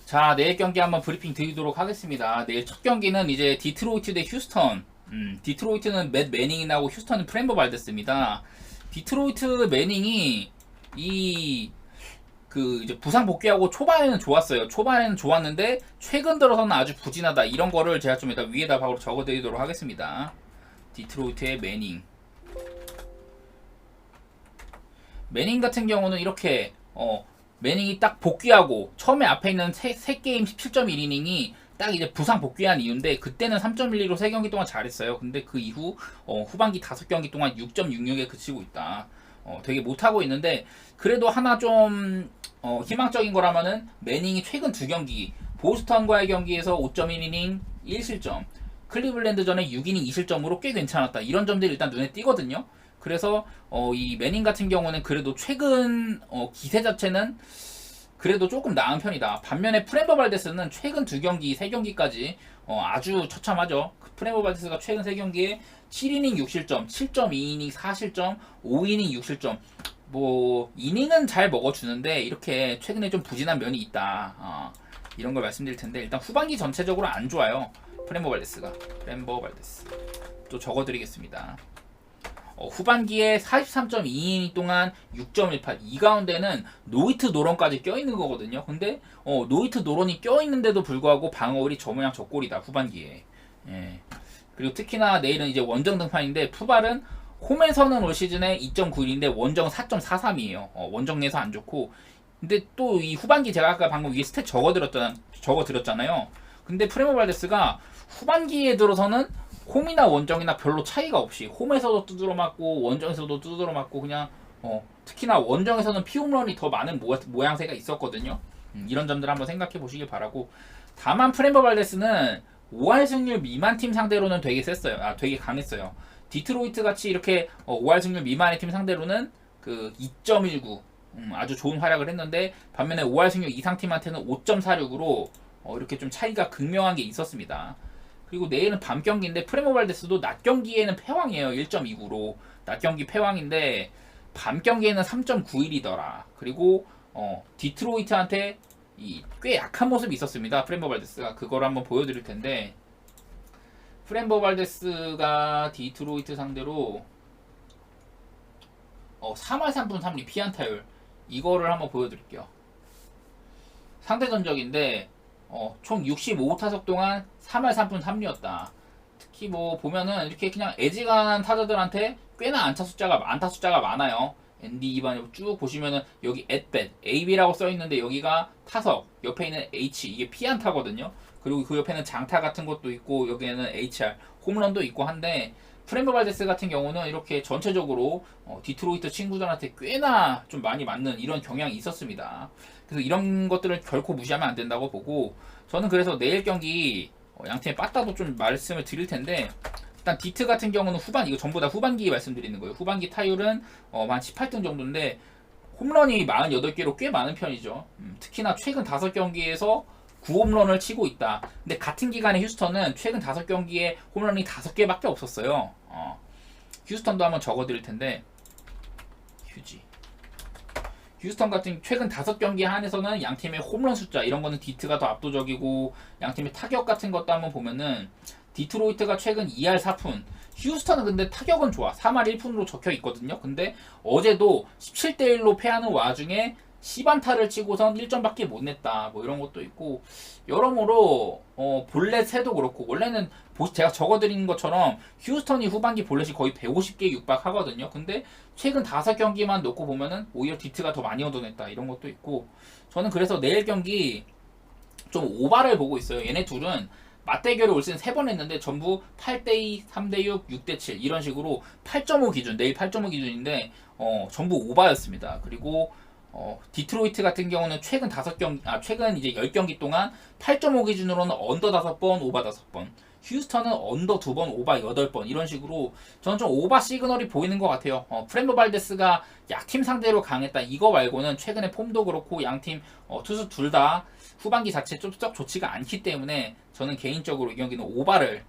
자, 내일 경기 한번 브리핑 드리도록 하겠습니다. 내일 첫 경기는 이제 디트로이트 대 휴스턴. 디트로이트는 맷 매닝이 나오고 휴스턴은 프랜버 발데스입니다. 디트로이트 매닝이 이제 부상 복귀하고 초반에는 좋았어요. 초반에는 좋았는데 최근 들어서는 아주 부진하다. 이런 거를 제가 좀 일단 위에다 바로 적어드리도록 하겠습니다. 디트로이트의 매닝. 매닝 같은 경우는 이렇게 매닝이 딱 복귀하고 처음에 앞에 있는 3게임 17.1이닝이 딱 이제 부상 복귀한 이유인데 그때는 3.12로 3경기 동안 잘했어요. 근데 그 이후 후반기 5경기 동안 6.66에 그치고 있다. 되게 못하고 있는데 그래도 하나 좀 희망적인 거라면은 매닝이 최근 2경기 보스턴과의 경기에서 5.1이닝 1실점 클리블랜드전에 6이닝 2실점으로 꽤 괜찮았다. 이런 점들이 일단 눈에 띄거든요. 그래서 이 매닝 같은 경우는 그래도 최근 기세 자체는 그래도 조금 나은 편이다. 반면에 프랜버 발데스는 최근 2경기, 3경기까지 아주 처참하죠. 프랜버 발데스가 최근 3경기에 7이닝 6실점, 7.2이닝 4실점, 5이닝 6실점. 뭐 이닝은 잘 먹어주는데 이렇게 최근에 좀 부진한 면이 있다. 이런 걸 말씀드릴 텐데 일단 후반기 전체적으로 안 좋아요. 프랜버 발데스가. 프랜버 발데스. 또 적어드리겠습니다. 후반기에 43.2이닝 동안 6.18. 이 가운데는 노히트 노런까지 껴있는 거거든요. 근데 노히트 노런이 껴있는데도 불구하고 방어율이 저 모양 저 꼴이다. 후반기에. 예. 그리고 특히나 내일은 이제 원정 등판인데 푸발은 홈에서는 올 시즌에 2.91인데 원정은 4.43이에요. 원정 내에서 안 좋고. 근데 또 이 후반기 제가 아까 방금 위에 스탯 적어드렸잖아요. 근데 프레모 발데스가 후반기에 들어서는 홈이나 원정이나 별로 차이가 없이 홈에서도 두드러 맞고 원정에서도 두드러 맞고 그냥 특히나 원정에서는 피홈런이 더 많은 모양새가 있었거든요. 이런 점들 한번 생각해 보시길 바라고. 다만 프랜버 발데스는 5할 승률 미만 팀 상대로는 되게 셌어요. 되게 강했어요. 디트로이트 같이 이렇게 5할 승률 미만의 팀 상대로는 그 2.19 아주 좋은 활약을 했는데 반면에 5할 승률 이상 팀한테는 5.46으로 이렇게 좀 차이가 극명한 게 있었습니다. 그리고 내일은 밤 경기인데 프레모 발데스도 낮 경기에는 패왕이에요. 1.29로 낮 경기 패왕인데 밤 경기에는 3.91이더라. 그리고 디트로이트한테 꽤 약한 모습이 있었습니다. 프레모 발데스가 그걸 한번 보여드릴 텐데 프레모 발데스가 디트로이트 상대로 3할 3분 3리 피안타율 이거를 한번 보여드릴게요. 상대 전적인데 총 65타석 동안 3할 3분 3리였다. 특히 뭐 보면은 이렇게 그냥 애지간한 타자들한테 꽤나 안타 숫자가 많아요. 앤디 이반 쭉 보시면은 여기 앳뱃 AB라고 써 있는데 여기가 타석, 옆에 있는 H 이게 피안타거든요. 그리고 그 옆에는 장타 같은 것도 있고 여기에는 HR 홈런도 있고 한데 프랜버 발데스 같은 경우는 이렇게 전체적으로 디트로이트 친구들한테 꽤나 좀 많이 맞는 이런 경향이 있었습니다. 그래서 이런 것들을 결코 무시하면 안 된다고 보고 저는 그래서 내일 경기 양팀의 빠따도 좀 말씀을 드릴 텐데 일단 디트 같은 경우는 이거 전부 다 후반기 말씀드리는 거예요. 후반기 타율은 한 18등 정도인데 홈런이 48개로 꽤 많은 편이죠. 특히나 최근 5경기에서 9홈런을 치고 있다. 근데 같은 기간에 휴스턴은 최근 5경기에 홈런이 5개밖에 없었어요. 휴스턴도 한번 적어드릴 텐데 휴스턴 같은 최근 5경기에 한해서는 양팀의 홈런 숫자 이런 거는 디트가 더 압도적이고 양팀의 타격 같은 것도 한번 보면은 디트로이트가 최근 2할 4푼 휴스턴은 근데 타격은 좋아 3할 1푼으로 적혀 있거든요. 근데 어제도 17대1로 패하는 와중에 10안타를 치고선 1점밖에 못 냈다. 뭐 이런 것도 있고 여러모로 볼넷에도 그렇고 원래는 제가 적어드린 것처럼 휴스턴이 후반기 볼넷이 거의 150개 육박하거든요. 근데 최근 5경기만 놓고 보면은 오히려 디트가 더 많이 얻어냈다. 이런 것도 있고 저는 그래서 내일 경기 좀 오바를 보고 있어요. 얘네 둘은 맞대결을 올 시즌 3번 했는데 전부 8대2, 3대6, 6대7 이런 식으로 8.5 기준, 내일 8.5 기준인데 전부 오바였습니다. 그리고 디트로이트 같은 경우는 최근 최근 이제 10경기 동안 8.5 기준으로는 언더 5번, 오바 5번. 휴스턴은 언더 2번, 오바 8번. 이런 식으로 저는 좀 오바 시그널이 보이는 것 같아요. 프랜버 발데스가 약팀 상대로 강했다. 이거 말고는 최근에 폼도 그렇고 양팀 투수 둘 다 후반기 자체 좀 좋지가 않기 때문에 저는 개인적으로 이 경기는 오바를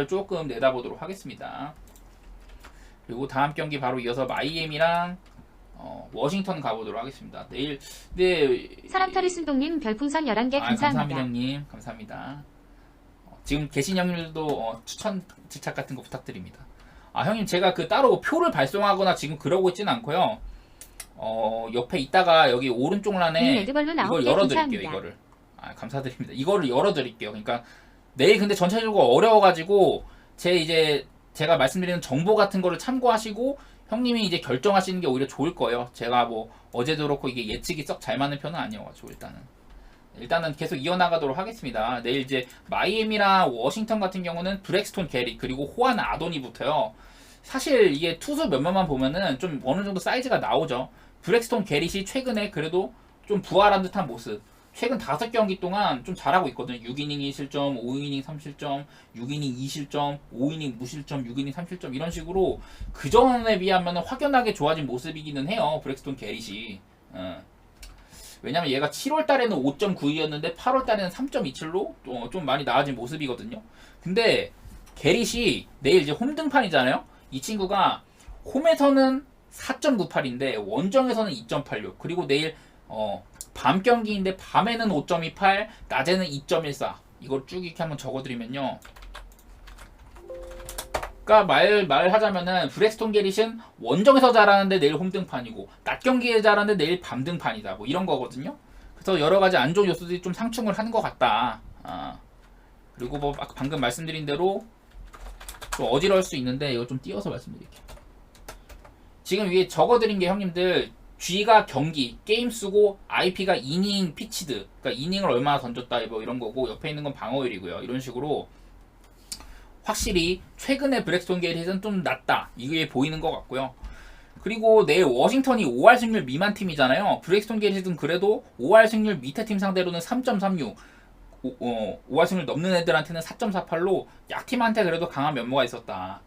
조금 내다보도록 하겠습니다. 그리고 다음 경기 바로 이어서 마이애미랑 워싱턴 가보도록 하겠습니다. 내일 네. 사람털이 순동님 별풍선 11개 감사합니다. 감사합니다 형님. 감사합니다. 지금 계신 형님들도 추천 집착 같은 거 부탁드립니다. 형님 제가 그 따로 표를 발송하거나 지금 그러고 있지는 않고요. 옆에 있다가 여기 오른쪽 란에 이걸 열어드릴게요. 이거를 감사드립니다. 이거를 열어드릴게요. 그러니까 내일 근데 전체적으로 어려워가지고 제가 말씀드리는 정보 같은 거를 참고하시고 형님이 이제 결정하시는 게 오히려 좋을 거예요. 제가 뭐 어제도 그렇고 이게 예측이 썩 잘 맞는 편은 아니어가지고 일단은 계속 이어나가도록 하겠습니다. 내일 이제 마이애미랑 워싱턴 같은 경우는 브렉스톤 게리 그리고 호안 아도니 붙어요. 사실 이게 투수 몇몇만 보면은 좀 어느 정도 사이즈가 나오죠. 브렉스톤 게릿이 최근에 그래도 좀 부활한 듯한 모습. 최근 5경기 동안 좀 잘하고 있거든요. 6이닝 2실점, 5이닝 3실점, 6이닝 2실점, 5이닝 무실점, 6이닝 3실점 이런 식으로 그전에 비하면 확연하게 좋아진 모습이기는 해요. 브렉스톤 게릿이. 왜냐면 얘가 7월달에는 5.92였는데 8월달에는 3.27로 좀 많이 나아진 모습이거든요. 근데 게릿이 내일 이제 홈 등판이잖아요. 이 친구가 홈에서는 4.98인데 원정에서는 2.86 그리고 내일 밤 경기인데 밤에는 5.28 낮에는 2.14 이걸 쭉 이렇게 한번 적어드리면요. 그러니까 말하자면은 브렉스톤 게릿은 원정에서 잘하는데 내일 홈 등판이고 낮 경기에 잘하는데 내일 밤 등판이다 뭐 이런 거거든요. 그래서 여러 가지 안 좋은 요소들이 좀 상충을 하는 것 같다. 그리고 뭐 방금 말씀드린 대로 좀 어지러울 수 있는데 이거 좀 띄워서 말씀드릴게요. 지금 위에 적어드린 게 형님들 G가 경기, 게임 수고 IP가 이닝 피치드 그러니까 이닝을 얼마나 던졌다 뭐 이런 거고 옆에 있는 건 방어율이고요. 이런 식으로 확실히 최근에 브렉스톤 게릿은 좀 낮다 이게 보이는 것 같고요. 그리고 내일 워싱턴이 5할 승률 미만 팀이잖아요. 브렉스톤 게릿은 그래도 5할 승률 밑에 팀 상대로는 3.36 5할 승률 넘는 애들한테는 4.48로 약팀한테 그래도 강한 면모가 있었다.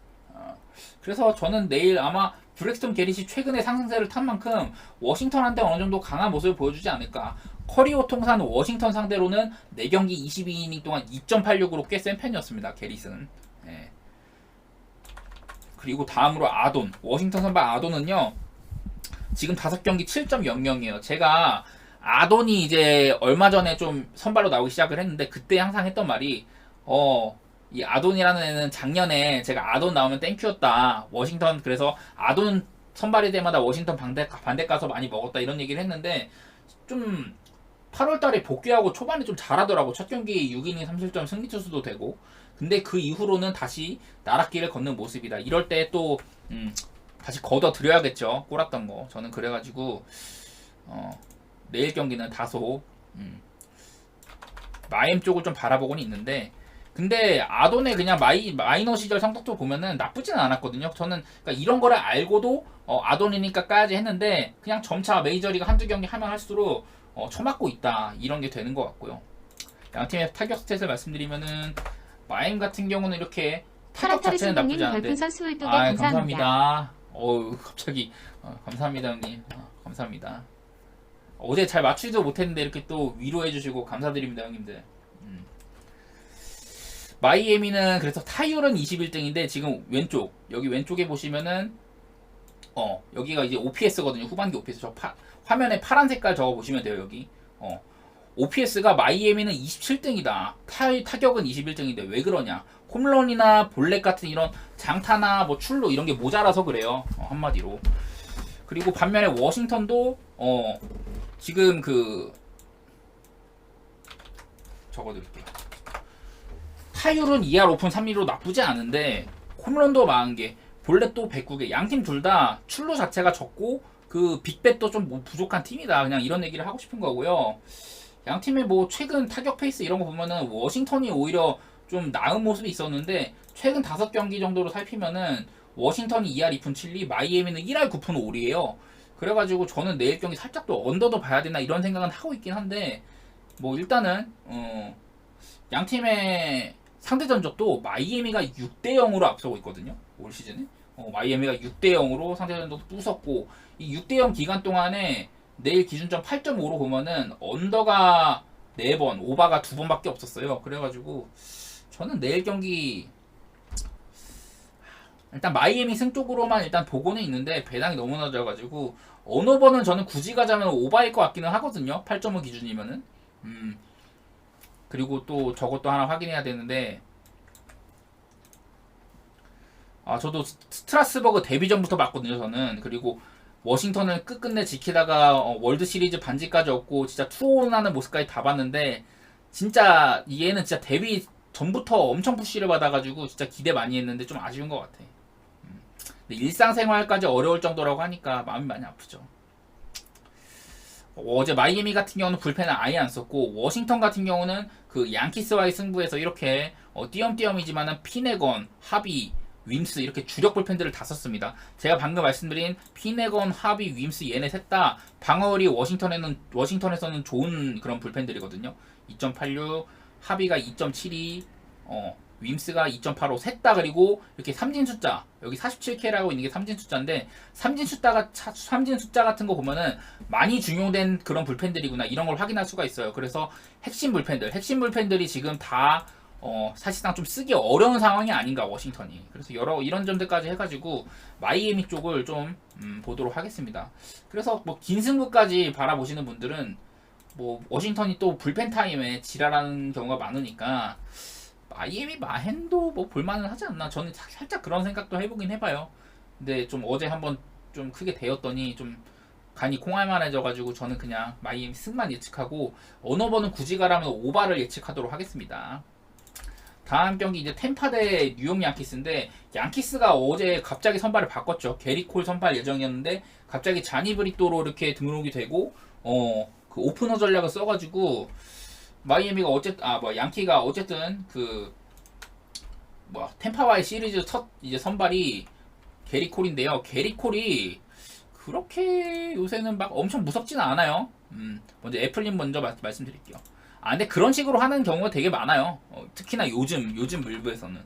그래서 저는 내일 아마 브렉스톤 게릿이 최근에 상승세를 탄 만큼 워싱턴한테 어느 정도 강한 모습을 보여주지 않을까. 커리어 통산 워싱턴 상대로는 4경기 22이닝 동안 2.86으로 꽤 센 편이었습니다. 게릿은. 예. 그리고 다음으로 아돈. 워싱턴 선발 아돈은요. 지금 5경기 7.00이에요. 제가 아돈이 이제 얼마 전에 좀 선발로 나오기 시작을 했는데 그때 항상 했던 말이 이 아돈이라는 애는 작년에 제가 아돈 나오면 땡큐였다. 워싱턴 그래서 아돈 선발일 때마다 워싱턴 반대 가서 많이 먹었다 이런 얘기를 했는데 좀 8월달에 복귀하고 초반에 좀 잘하더라고. 첫 경기 6이닝 3실점 승리 투수도 되고. 근데 그 이후로는 다시 나락길을 걷는 모습이다. 이럴 때 또 다시 걷어 드려야겠죠. 꼴았던 거. 저는 그래가지고 내일 경기는 다소 마엠 쪽을 좀 바라보고는 있는데 근데 아돈의 그냥 마이너 시절 성적도 보면은 나쁘지는 않았거든요. 저는 그러니까 이런 거를 알고도 아돈이니까 까야지 했는데 그냥 점차 메이저리그 한두 경기 하면 할수록 처맞고 있다 이런 게 되는 것 같고요. 양팀의 타격 스탯을 말씀드리면은 마엠 같은 경우는 이렇게 타격 자체는 나쁘지 않은데 감사합니다. 갑자기 감사합니다 형님. 감사합니다. 어제 잘 맞추지도 못했는데 이렇게 또 위로해주시고 감사드립니다 형님들. 마이애미는 그래서 타율은 21등인데 지금 여기 왼쪽에 보시면은 여기가 이제 OPS거든요. 후반기 OPS 화면에 파란 색깔 적어 보시면 돼요. 여기 OPS가 마이애미는 27등이다. 타격은 21등인데 왜 그러냐? 홈런이나 볼넷 같은 이런 장타나 뭐 출루 이런 게 모자라서 그래요. 한마디로. 그리고 반면에 워싱턴도 지금 적어드릴게요. 타율은 2할 오픈 3리로 나쁘지 않은데 홈런도 40개, 볼넷도 109개. 양팀 둘 다 출루 자체가 적고 그 빅뱃도 좀 부족한 팀이다. 그냥 이런 얘기를 하고 싶은 거고요. 양팀의 뭐 최근 타격 페이스 이런 거 보면은 워싱턴이 오히려 좀 나은 모습이 있었는데 최근 5경기 정도로 살피면은 워싱턴이 2할 2푼 7리, 마이애미는 1할 9푼 5리에요. 그래가지고 저는 내일 경기 살짝 또 언더도 봐야 되나 이런 생각은 하고 있긴 한데 뭐 일단은 양팀의 상대 전적도 마이애미가 6대0으로 앞서고 있거든요. 올 시즌에 마이애미가 6대0으로 상대 전적도 부쉈고 이 6대0 기간 동안에 내일 기준점 8.5로 보면은 언더가 4번, 오바가 2번밖에 없었어요. 그래가지고 저는 내일 경기 일단 마이애미 승 쪽으로만 일단 보고는 있는데 배당이 너무 낮아가지고 언어버는 저는 굳이 가자면 오바일 것 같기는 하거든요. 8.5 기준이면은. 그리고 또 저것도 하나 확인해야 되는데, 저도 스트라스버그 데뷔전부터 봤거든요, 저는. 그리고 워싱턴을 끝끝내 지키다가 월드 시리즈 반지까지 얻고 진짜 투혼하는 모습까지 다 봤는데, 진짜 얘는 진짜 데뷔 전부터 엄청 푸시를 받아가지고 진짜 기대 많이 했는데 좀 아쉬운 것 같아. 근데 일상생활까지 어려울 정도라고 하니까 마음이 많이 아프죠. 어제 마이애미 같은 경우는 불펜을 아예 안 썼고, 워싱턴 같은 경우는 그 양키스와의 승부에서 이렇게 띄엄띄엄이지만은 피네건, 하비, 윈스 이렇게 주력 불펜들을 다 썼습니다. 제가 방금 말씀드린 피네건, 하비, 윈스 얘네 셋 다 방어율이 워싱턴에서는 좋은 그런 불펜들이거든요. 2.86, 하비가 2.72, 윈스가 2.85 셋 다. 그리고 이렇게 삼진 숫자 여기 47K라고 있는 게 삼진 숫자인데, 삼진 숫자 같은 거 보면은 많이 중용된 그런 불펜들이구나 이런 걸 확인할 수가 있어요. 그래서 핵심 불펜들이 지금 다 사실상 좀 쓰기 어려운 상황이 아닌가 워싱턴이. 그래서 여러 이런 점들까지 해가지고 마이애미 쪽을 좀 보도록 하겠습니다. 그래서 뭐 긴 승부까지 바라보시는 분들은 뭐 워싱턴이 또 불펜 타임에 지랄하는 경우가 많으니까 마이애미 마헨도 뭐 볼만은 하지 않나. 저는 살짝 그런 생각도 해보긴 해봐요. 근데 좀 어제 한번 좀 크게 대었더니 좀 간이 콩알만해져가지고 저는 그냥 마이애미 승만 예측하고, 언어버는 굳이 가라면 오바를 예측하도록 하겠습니다. 다음 경기 이제 템파 대 뉴욕 양키스인데, 양키스가 어제 갑자기 선발을 바꿨죠. 게리 콜 선발 예정이었는데 갑자기 자니 브리또로 이렇게 등록이 되고 그 오프너 전략을 써가지고 마이애미가 양키가 어쨌든 템파와의 시리즈 첫 이제 선발이 게리 콜인데요. 게리 콜이 그렇게 요새는 막 엄청 무섭지는 않아요. 먼저 애플님 먼저 말씀드릴게요. 근데 그런 식으로 하는 경우가 되게 많아요. 특히나 요즘 물브에서는.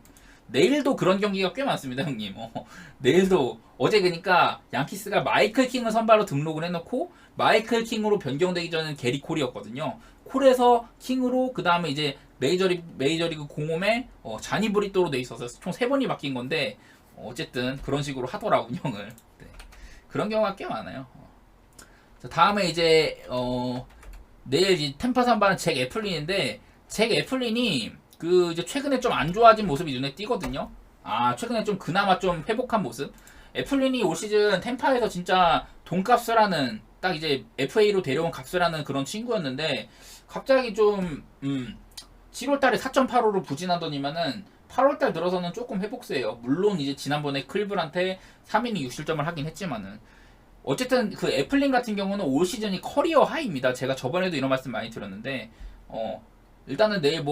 내일도 그런 경기가 꽤 많습니다, 형님. 내일도 어제 그러니까 양키스가 마이클 킹을 선발로 등록을 해놓고 마이클 킹으로 변경되기 전에는 게리 콜이었거든요. 콜에서 킹으로 그 다음에 이제 메이저리그 공홈에 자니 브리또로 돼 있어서 총 3번이 바뀐 건데, 어쨌든 그런 식으로 하더라 운영을. 네. 그런 경우가 꽤 많아요. 자, 다음에 이제 내일 이제 템파 선발은 잭 애플린인데, 잭 애플린이 그 이제 최근에 좀 안 좋아진 모습이 눈에 띄거든요. 최근에 좀 그나마 좀 회복한 모습. 애플린이 올 시즌 템파에서 진짜 돈값을 하는, 딱 이제 FA로 데려온 값을 하는 그런 친구였는데, 갑자기 좀 7월달에 4.85로 부진하더니만은 8월달 들어서는 조금 회복세예요. 물론 이제 지난번에 클블한테 3이닝 6실점을 하긴 했지만은, 어쨌든 그 애플린 같은 경우는 올 시즌이 커리어 하이입니다. 제가 저번에도 이런 말씀 많이 드렸는데, 일단은 내일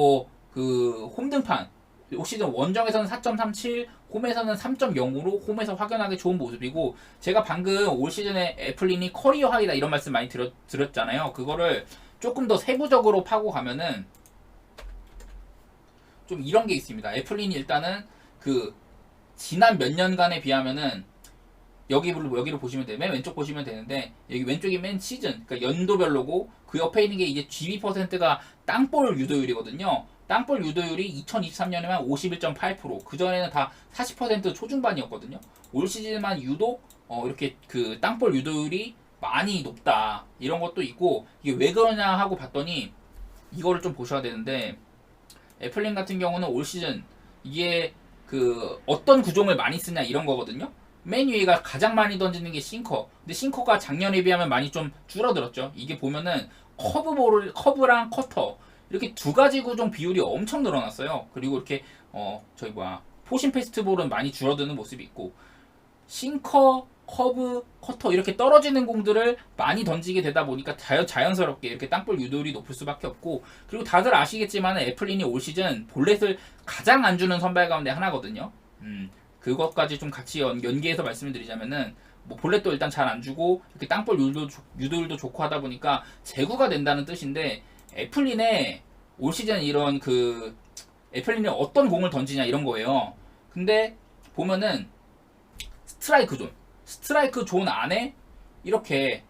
그 홈등판 올 시즌 원정에서는 4.37, 홈에서는 3.0으로 홈에서 확연하게 좋은 모습이고, 제가 방금 올 시즌에 애플린이 커리어 하이다 이런 말씀 많이 드렸잖아요. 그거를 조금 더 세부적으로 파고 가면은 좀 이런 게 있습니다. 애플린이 일단은 그 지난 몇 년간에 비하면은 여기를 보시면 맨 왼쪽 보시면 되는데, 여기 왼쪽이 맨 시즌, 그러니까 연도별로고, 그 옆에 있는 게 이제 GB%가 땅볼 유도율이거든요. 땅볼 유도율이 2023년에만 51.8%, 그 전에는 다 40% 초중반이었거든요. 올 시즌만 유독 이렇게 그 땅볼 유도율이 많이 높다 이런 것도 있고, 이게 왜 그러냐 하고 봤더니 이거를 좀 보셔야 되는데, 애플린 같은 경우는 올 시즌 이게 그 어떤 구종을 많이 쓰냐 이런 거거든요. 맨 위에가 가장 많이 던지는 게 싱커. 근데 싱커가 작년에 비하면 많이 좀 줄어들었죠. 이게 보면은 커브랑 커터 이렇게 두 가지 구종 비율이 엄청 늘어났어요. 그리고 이렇게 포신 페스트볼은 많이 줄어드는 모습이 있고, 싱커, 커브, 커터 이렇게 떨어지는 공들을 많이 던지게 되다 보니까 자연스럽게 이렇게 땅볼 유도율이 높을 수밖에 없고, 그리고 다들 아시겠지만 애플린이 올 시즌 볼넷을 가장 안 주는 선발 가운데 하나거든요. 그것까지 좀 같이 연계해서 말씀을 드리자면은, 뭐 볼넷도 일단 잘 안 주고 이렇게 땅볼 유도율도 좋고 하다 보니까 제구가 된다는 뜻인데, 애플린의 올 시즌 이런 애플린이 어떤 공을 던지냐 이런 거예요. 근데 보면은 스트라이크 존 안에 이렇게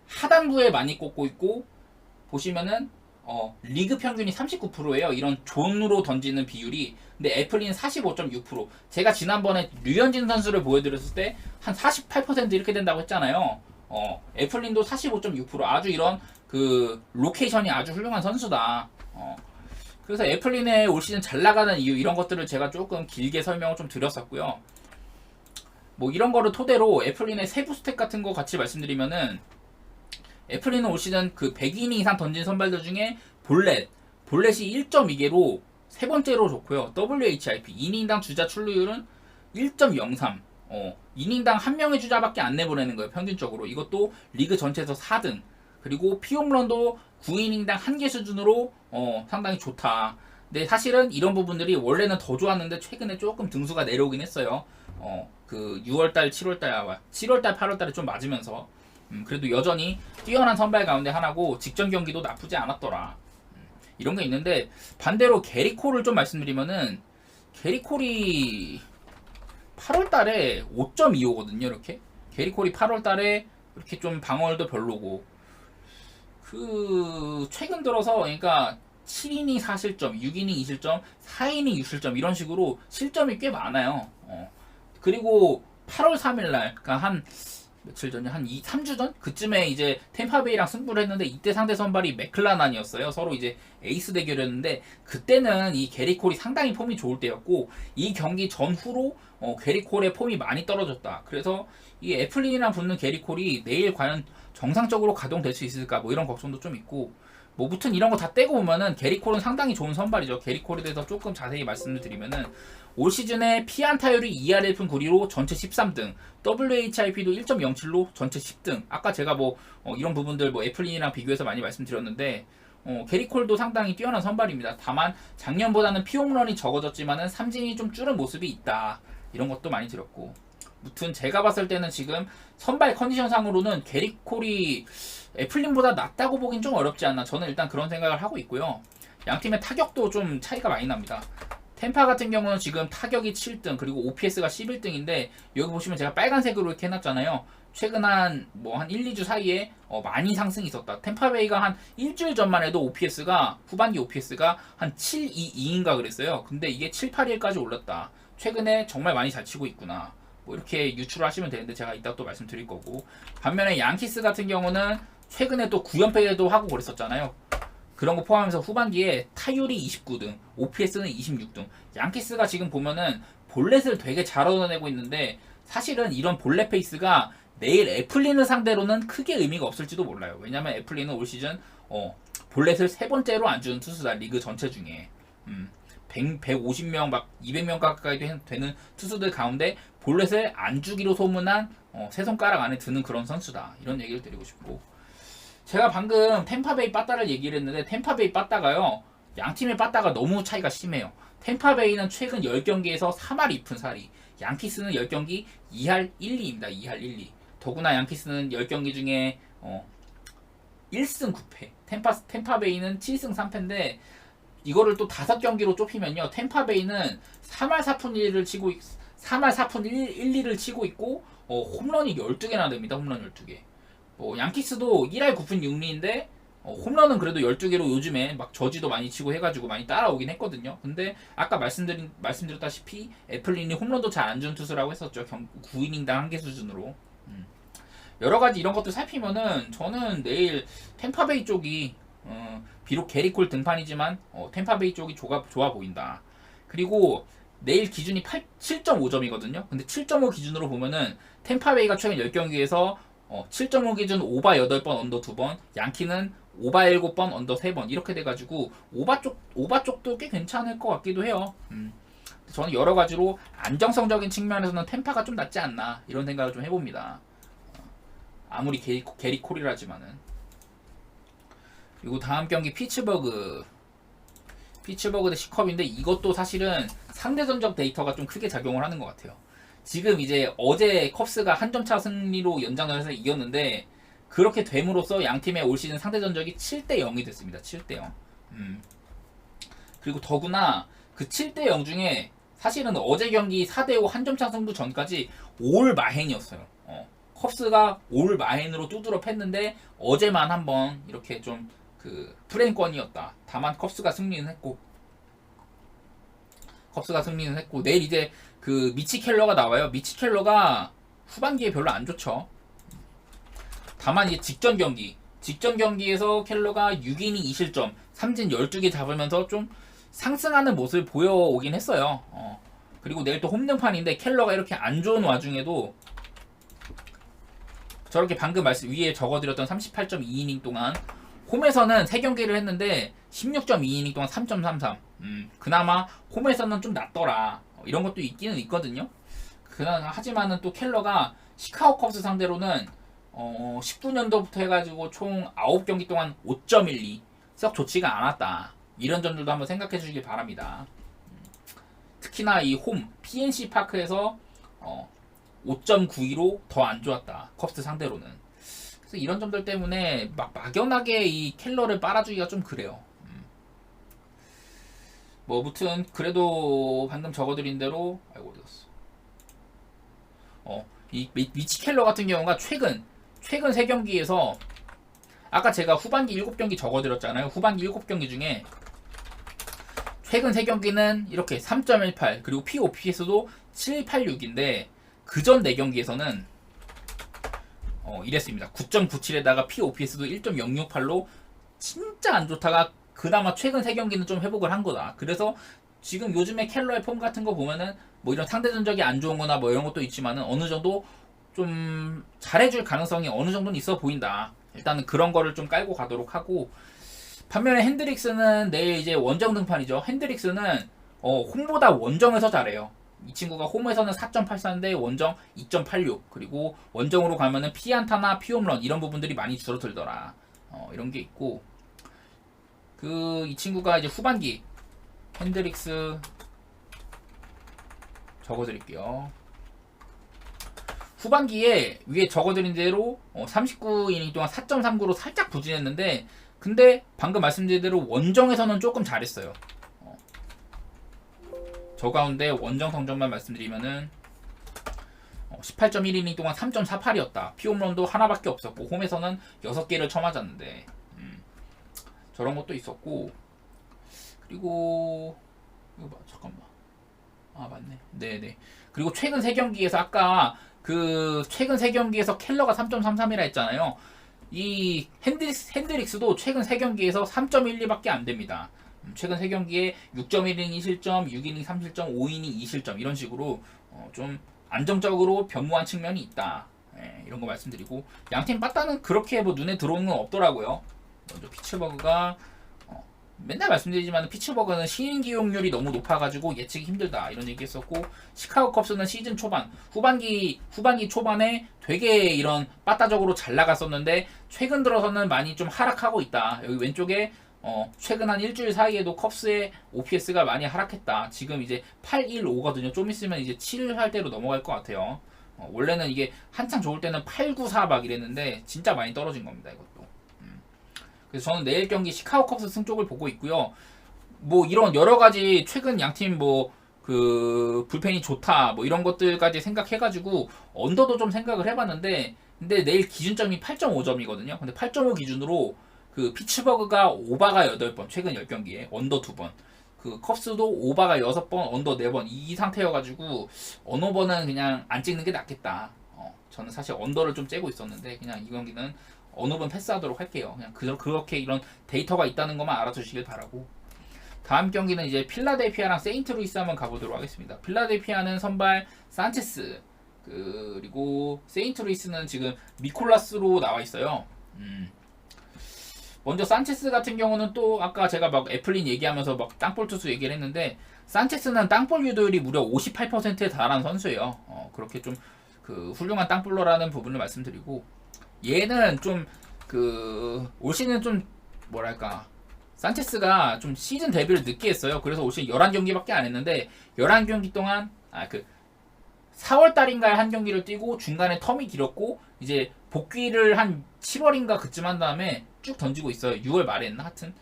하단부에 많이 꽂고 있고, 보시면은 리그 평균이 39%예요. 이런 존으로 던지는 비율이. 근데 애플린은 45.6%. 제가 지난번에 류현진 선수를 보여드렸을 때 한 48% 이렇게 된다고 했잖아요. 애플린도 45.6% 아주 이런 그 로케이션이 아주 훌륭한 선수다. 그래서 애플린의 올 시즌 잘 나가는 이유 이런 것들을 제가 조금 길게 설명을 좀 드렸었고요. 뭐 이런 거를 토대로 애플린의 세부 스탯 같은 거 같이 말씀드리면은 애플린은 올 시즌 그 100이닝 이상 던진 선발들 중에 볼넷이 1.2개로 세 번째로 좋고요. WHIP 이닝당 주자 출루율은 1.03. 이닝당 한 명의 주자밖에 안 내보내는 거예요. 평균적으로. 이것도 리그 전체에서 4등. 그리고 피홈런도 9이닝당 1개 수준으로 상당히 좋다. 근데 사실은 이런 부분들이 원래는 더 좋았는데 최근에 조금 등수가 내려오긴 했어요. 그 6월달, 7월달, 8월달에 좀 맞으면서 그래도 여전히 뛰어난 선발 가운데 하나고 직전 경기도 나쁘지 않았더라. 이런 게 있는데 반대로 게리콜을 좀 말씀드리면은 게리콜이 8월달에 5.25거든요. 이렇게 게리콜이 8월달에 이렇게 좀 방어율도 별로고 그 최근 들어서 그러니까 7이닝 4실점, 6이닝 2실점, 4이닝 6실점 이런 식으로 실점이 꽤 많아요. 그리고 8월 3일날 그러니까 한 며칠 전에 한 3주 전 그쯤에 이제 템파베이랑 승부를 했는데 이때 상대 선발이 맥클라난이었어요. 서로 이제 에이스 대결이었는데 그때는 이 게리콜이 상당히 폼이 좋을 때였고 이 경기 전후로 게리콜의 폼이 많이 떨어졌다. 그래서 이 애플린이랑 붙는 게리콜이 내일 과연 정상적으로 가동될 수 있을까 뭐 이런 걱정도 좀 있고 뭐 무튼 이런 거 다 떼고 보면은 게리콜은 상당히 좋은 선발이죠. 게리콜에 대해서 조금 자세히 말씀을 드리면은 올 시즌에 피안타율이 2할 1푼 9리로 전체 13등, WHIP도 1.07로 전체 10등. 아까 제가 뭐 이런 부분들 뭐 애플린이랑 비교해서 많이 말씀드렸는데 게리콜도 상당히 뛰어난 선발입니다. 다만 작년보다는 피홈런이 적어졌지만은 삼진이 좀 줄은 모습이 있다. 이런 것도 많이 드렸고. 무튼 제가 봤을 때는 지금 선발 컨디션상으로는 게리콜이 애플린보다 낫다고 보긴 좀 어렵지 않나. 저는 일단 그런 생각을 하고 있고요. 양 팀의 타격도 좀 차이가 많이 납니다. 템파 같은 경우는 지금 타격이 7등 그리고 OPS가 11등인데 여기 보시면 제가 빨간색으로 이렇게 해놨잖아요. 최근 한 1, 2주 사이에 많이 상승이 있었다. 템파베이가 한 일주일 전만 해도 OPS가 후반기 OPS가 한 7, 2, 2인가 그랬어요. 근데 이게 7, 8일까지 올랐다. 최근에 정말 많이 잘 치고 있구나. 뭐 이렇게 유추를 하시면 되는데 제가 이따 또 말씀드릴 거고 반면에 양키스 같은 경우는 최근에 또 9연패도 하고 그랬었잖아요. 그런 거 포함해서 후반기에 타율이 29등, OPS는 26등. 양키스가 지금 보면은 볼넷을 되게 잘 얻어내고 있는데 사실은 이런 볼넷 페이스가 내일 애플린을 상대로는 크게 의미가 없을지도 몰라요. 왜냐면 애플린은 올 시즌 볼넷을 세 번째로 안 주는 투수다. 리그 전체 중에 150명 막 200명 가까이 되는 투수들 가운데 볼넷을 안 주기로 소문난 세 손가락 안에 드는 그런 선수다. 이런 얘기를 드리고 싶고 제가 방금 템파베이 빠따를 얘기를 했는데 템파베이 빠따가요. 양팀의 빠따가 너무 차이가 심해요. 템파베이는 최근 10경기에서 3할 2푼 4리 양키스는 10경기 2할 1, 2입니다. 2할 1, 2 더구나 양키스는 10경기 중에 1승 9패 템파베이는 7승 3패인데 이거를 또 5경기로 좁히면요. 템파베이는 3할 4푼 1을 치고 3할 4푼 1, 2를 치고 있고 홈런이 12개나 됩니다. 홈런 12개. 양키스도 1할 9푼 6리인데 홈런은 그래도 12개로 요즘에 막 저지도 많이 치고 해가지고 많이 따라오긴 했거든요. 근데 아까 말씀드렸다시피 애플린이 홈런도 잘 안 주는 투수라고 했었죠. 9이닝당 1개 수준으로. 여러가지 이런 것들 살피면은 저는 내일 템파베이 쪽이 비록 게리콜 등판이지만 템파베이 쪽이 좋아 보인다. 그리고 내일 기준이 7.5점이거든요. 근데 7.5 기준으로 보면은 템파베이가 최근 10경기에서 7.5 기준 오바 8번 언더 2번 양키는 오바 7번 언더 3번 이렇게 돼가지고 오바 쪽도 꽤 괜찮을 것 같기도 해요. 저는 여러가지로 안정성적인 측면에서는 템파가 좀 낫지 않나 이런 생각을 좀 해봅니다. 아무리 게리콜이라지만은. 그리고 다음 경기 피츠버그 대 시컵인데 이것도 사실은 상대전적 데이터가 좀 크게 작용을 하는 것 같아요. 지금 이제 어제 컵스가 한 점 차 승리로 연장전에서 이겼는데 그렇게 됨으로써 양팀의 올 시즌 상대전적이 7대 0이 됐습니다. 7대 0. 그리고 더구나 그 7대 0 중에 사실은 어제 경기 4대 5 한 점 차 승부 전까지 올 마헨이었어요. 컵스가 올 마헨으로 두드러 팼는데 어제만 한번 이렇게 좀 그 프레임권이었다. 다만 컵스가 승리는 했고 내일 이제 그 미치 켈러가 나와요. 미치 켈러가 후반기에 별로 안 좋죠. 다만 이제 직전 경기에서 켈러가 6이닝 2실점, 삼진 12개 잡으면서 좀 상승하는 모습을 보여오긴 했어요. 그리고 내일 또 홈등판인데 켈러가 이렇게 안 좋은 와중에도 저렇게 방금 위에 적어드렸던 38.2이닝 동안 홈에서는 3경기를 했는데 16.2이닝 동안 3.33. 그나마 홈에서는 좀 낫더라. 이런 것도 있기는 있거든요. 하지만은 또 켈러가 시카고 컵스 상대로는 19년도부터 해가지고 총 9경기 동안 5.12. 썩 좋지가 않았다. 이런 점들도 한번 생각해 주시길 바랍니다. 특히나 이 홈 PNC 파크에서 5.92로 더 안 좋았다. 컵스 상대로는. 그래서 이런 점들 때문에 막연하게 이 켈러를 빨아주기가 좀 그래요. 뭐 무튼 그래도 방금 적어드린 대로 아이고 어디 갔어. 이 미치 켈러 같은 경우가 최근 3경기에서 아까 제가 후반기 7경기 적어드렸잖아요. 후반기 7경기 중에 최근 3경기는 이렇게 3.18 그리고 POPS도 786인데 그전 4경기에서는 이랬습니다. 9.97에다가 POPS도 1.068로 진짜 안 좋다가 그나마 최근 3경기는 좀 회복을 한 거다. 그래서 지금 요즘에 켈러의 폼 같은 거 보면은 뭐 이런 상대 전적이 안 좋은 거나 뭐 이런 것도 있지만은 어느 정도 좀 잘해줄 가능성이 어느 정도는 있어 보인다. 일단은 그런 거를 좀 깔고 가도록 하고, 반면에 핸드릭스는 내일 이제 원정 등판이죠. 핸드릭스는 홈보다 원정에서 잘해요. 이 친구가 홈에서는 4.84인데 원정 2.86 그리고 원정으로 가면은 피안타나 피홈런 이런 부분들이 많이 줄어들더라. 이런 게 있고, 이 친구가 이제 후반기 핸드릭스 적어드릴게요. 후반기에 위에 적어드린 대로 39이닝 동안 4.39로 살짝 부진했는데, 근데 방금 말씀드린 대로 원정에서는 조금 잘했어요. 저 가운데 원정 성적만 말씀드리면은 18.1이닝 동안 3.48이었다. 피홈런도 하나밖에 없었고 홈에서는 6개를 쳐맞았는데 저런 것도 있었고, 그리고 이거 봐, 잠깐만. 맞네. 네네. 그리고 최근 3경기에서 아까 최근 3경기에서 켈러가 3.33이라 했잖아요. 이 핸드릭스도 최근 3경기에서 3.12밖에 안 됩니다. 최근 3경기에 6.1이닝 2실점, 6이닝 3실점, 5이닝 2실점 이런 식으로 좀 안정적으로 변무한 측면이 있다. 이런 거 말씀드리고, 양팀 빠따는 그렇게 뭐 눈에 들어오는 건 없더라고요. 먼저 피츠버그가 맨날 말씀드리지만 피츠버그는 신인 기용률이 너무 높아가지고 예측이 힘들다 이런 얘기했었고, 시카고 컵스는 시즌 초반 후반기 초반에 되게 이런 빠따적으로 잘 나갔었는데 최근 들어서는 많이 좀 하락하고 있다. 여기 왼쪽에 최근 한 일주일 사이에도 컵스의 OPS가 많이 하락했다. 지금 이제 815거든요. 좀 있으면 이제 7 할 대로 넘어갈 것 같아요. 원래는 이게 한창 좋을 때는 894 막 이랬는데 진짜 많이 떨어진 겁니다. 이것도. 그래서 저는 내일 경기 시카고 컵스 승 쪽을 보고 있고요. 뭐 이런 여러 가지 최근 양팀 불펜이 좋다 뭐 이런 것들까지 생각해가지고 언더도 좀 생각을 해봤는데, 근데 내일 기준점이 8.5점이거든요. 근데 8.5 기준으로 피츠버그가 오바가 8번 최근 10경기에 언더 2번, 컵스도 오바가 6번 언더 4번 이 상태여가지고 어느 번은 그냥 안 찍는 게 낫겠다. 저는 사실 언더를 좀 째고 있었는데 그냥 이 경기는 어느 번 패스하도록 할게요. 그냥 그렇게 이런 데이터가 있다는 것만 알아두시길 바라고, 다음 경기는 이제 필라델피아랑 세인트루이스 한번 가보도록 하겠습니다. 필라델피아는 선발 산체스, 그리고 세인트루이스는 지금 미콜라스로 나와 있어요. 먼저 산체스 같은 경우는 또 아까 제가 막 애플린 얘기하면서 막 땅볼 투수 얘기를 했는데, 산체스는 땅볼 유도율이 무려 58%에 달하는 선수예요. 그렇게 좀 훌륭한 땅볼러라는 부분을 말씀드리고, 얘는 좀 올 시즌 좀 뭐랄까, 산체스가 좀 시즌 데뷔를 늦게 했어요. 그래서 올 시즌 11경기밖에 안 했는데 11경기 동안 4월달인가에 한 경기를 뛰고 중간에 텀이 길었고 이제 복귀를 한 7월인가 그쯤 한 다음에 쭉 던지고 있어요. 6월 말에 했나? 하여튼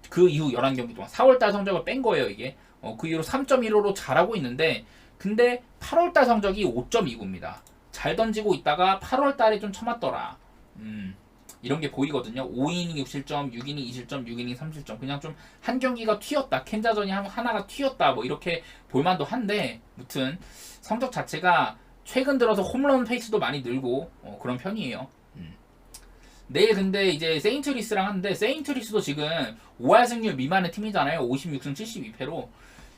그 이후 11경기 동안 4월달 성적을 뺀 거예요. 이게 그 이후로 3.15로 잘하고 있는데, 근데 8월달 성적이 5.29입니다. 잘 던지고 있다가 8월달에 좀 처맞더라. 이런 게 보이거든요. 5이닝 6실점, 6이닝 2실점, 6이닝 3실점. 그냥 좀 한 경기가 튀었다. 캔자전이 하나가 튀었다. 뭐 이렇게 볼만도 한데, 무튼 성적 자체가 최근 들어서 홈런 페이스도 많이 늘고 그런 편이에요. 내일 근데 이제 세인트리스랑 하는데 세인트리스도 지금 5할 승률 미만의 팀이잖아요. 56승 72패로.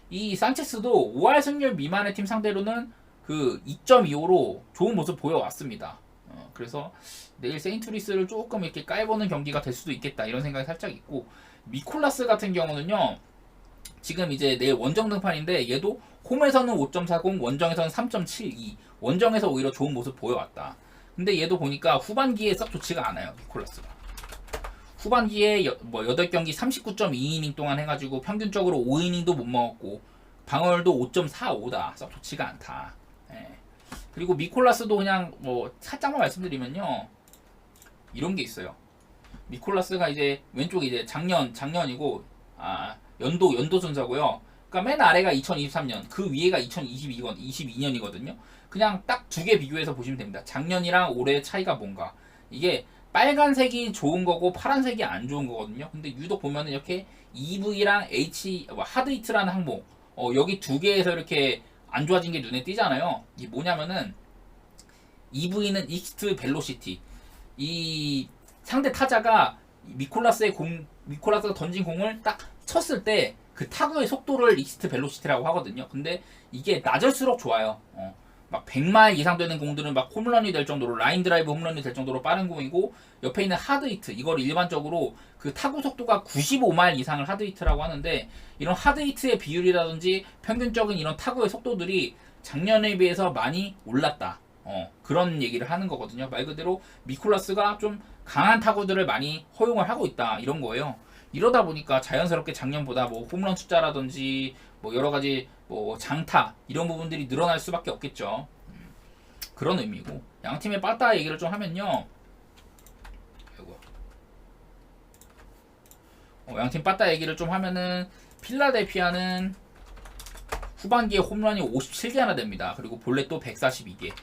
이 산체스도 5할 승률 미만의 팀 상대로는 그 2.25로 좋은 모습 보여왔습니다. 그래서 내일 세인트리스를 조금 이렇게 깔보는 경기가 될 수도 있겠다 이런 생각이 살짝 있고, 미콜라스 같은 경우는요 지금 이제 내일 원정 등판인데 얘도 홈에서는 5.40, 원정에서는 3.72, 원정에서 오히려 좋은 모습 보여왔다. 근데 얘도 보니까 후반기에 썩 좋지가 않아요. 미콜라스가 후반기에 8경기 39.2이닝 동안 해가지고 평균적으로 5이닝도 못 먹었고 방어율도 5.45다. 썩 좋지가 않다. 예. 그리고 미콜라스도 그냥 뭐 살짝만 말씀드리면요 이런 게 있어요. 미콜라스가 이제 왼쪽 이제 작년이고 연도 순서고요. 그러니까 맨 아래가 2023년, 그 위에가 2022년이거든요. 그냥 딱 두 개 비교해서 보시면 됩니다. 작년이랑 올해의 차이가 뭔가. 이게 빨간색이 좋은 거고 파란색이 안 좋은 거거든요. 근데 유독 보면은 이렇게 EV랑 하드히트라는 항목, 여기 두 개에서 이렇게 안 좋아진 게 눈에 띄잖아요. 이게 뭐냐면은 EV는 익스트 벨로시티. 이 상대 타자가 미콜라스가 던진 공을 딱 쳤을 때 그 타구의 속도를 익스트 벨로시티라고 하거든요. 근데 이게 낮을수록 좋아요. 막 100마일 이상 되는 공들은 막 홈런이 될 정도로, 라인 드라이브 홈런이 될 정도로 빠른 공이고, 옆에 있는 하드히트, 이걸 일반적으로 그 타구 속도가 95마일 이상을 하드히트라고 하는데, 이런 하드히트의 비율이라든지 평균적인 이런 타구의 속도들이 작년에 비해서 많이 올랐다. 그런 얘기를 하는 거거든요. 말 그대로 미콜라스가 좀 강한 타구들을 많이 허용을 하고 있다 이런 거예요. 이러다 보니까 자연스럽게 작년보다 뭐 홈런 숫자라든지 뭐 여러 가지 뭐 장타 이런 부분들이 늘어날 수밖에 없겠죠. 그런 의미고, 양 팀의 빠따 얘기를 좀 하면요. 양팀 빠따 얘기를 좀 하면은 필라델피아는 후반기에 홈런이 57개나 됩니다. 그리고 볼넷도 142개.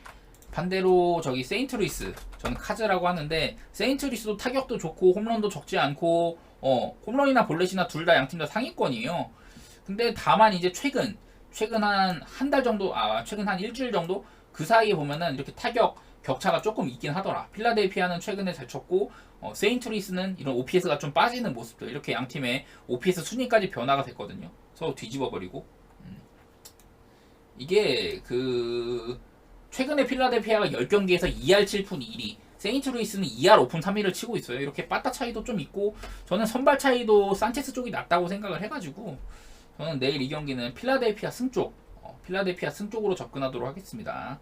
반대로 저기 세인트루이스, 저는 카즈라고 하는데 세인트루이스도 타격도 좋고 홈런도 적지 않고 홈런이나 볼넷이나 둘 다 양팀 다 상위권이에요. 근데 다만 이제 최근 한 달 정도, 최근 한 일주일 정도 그 사이에 보면은 이렇게 타격 격차가 조금 있긴 하더라. 필라델피아는 최근에 잘 쳤고 세인트루이스는 이런 OPS가 좀 빠지는 모습들, 이렇게 양팀의 OPS 순위까지 변화가 됐거든요. 서로 뒤집어 버리고. 이게 그 최근에 필라델피아가 10경기에서 2할 7푼 1위, 세인트루이스는 2할 5푼 3위를 치고 있어요. 이렇게 빠따 차이도 좀 있고, 저는 선발 차이도 산체스 쪽이 낫다고 생각을 해가지고 저는 내일 이 경기는 필라델피아 승 쪽으로 접근하도록 하겠습니다.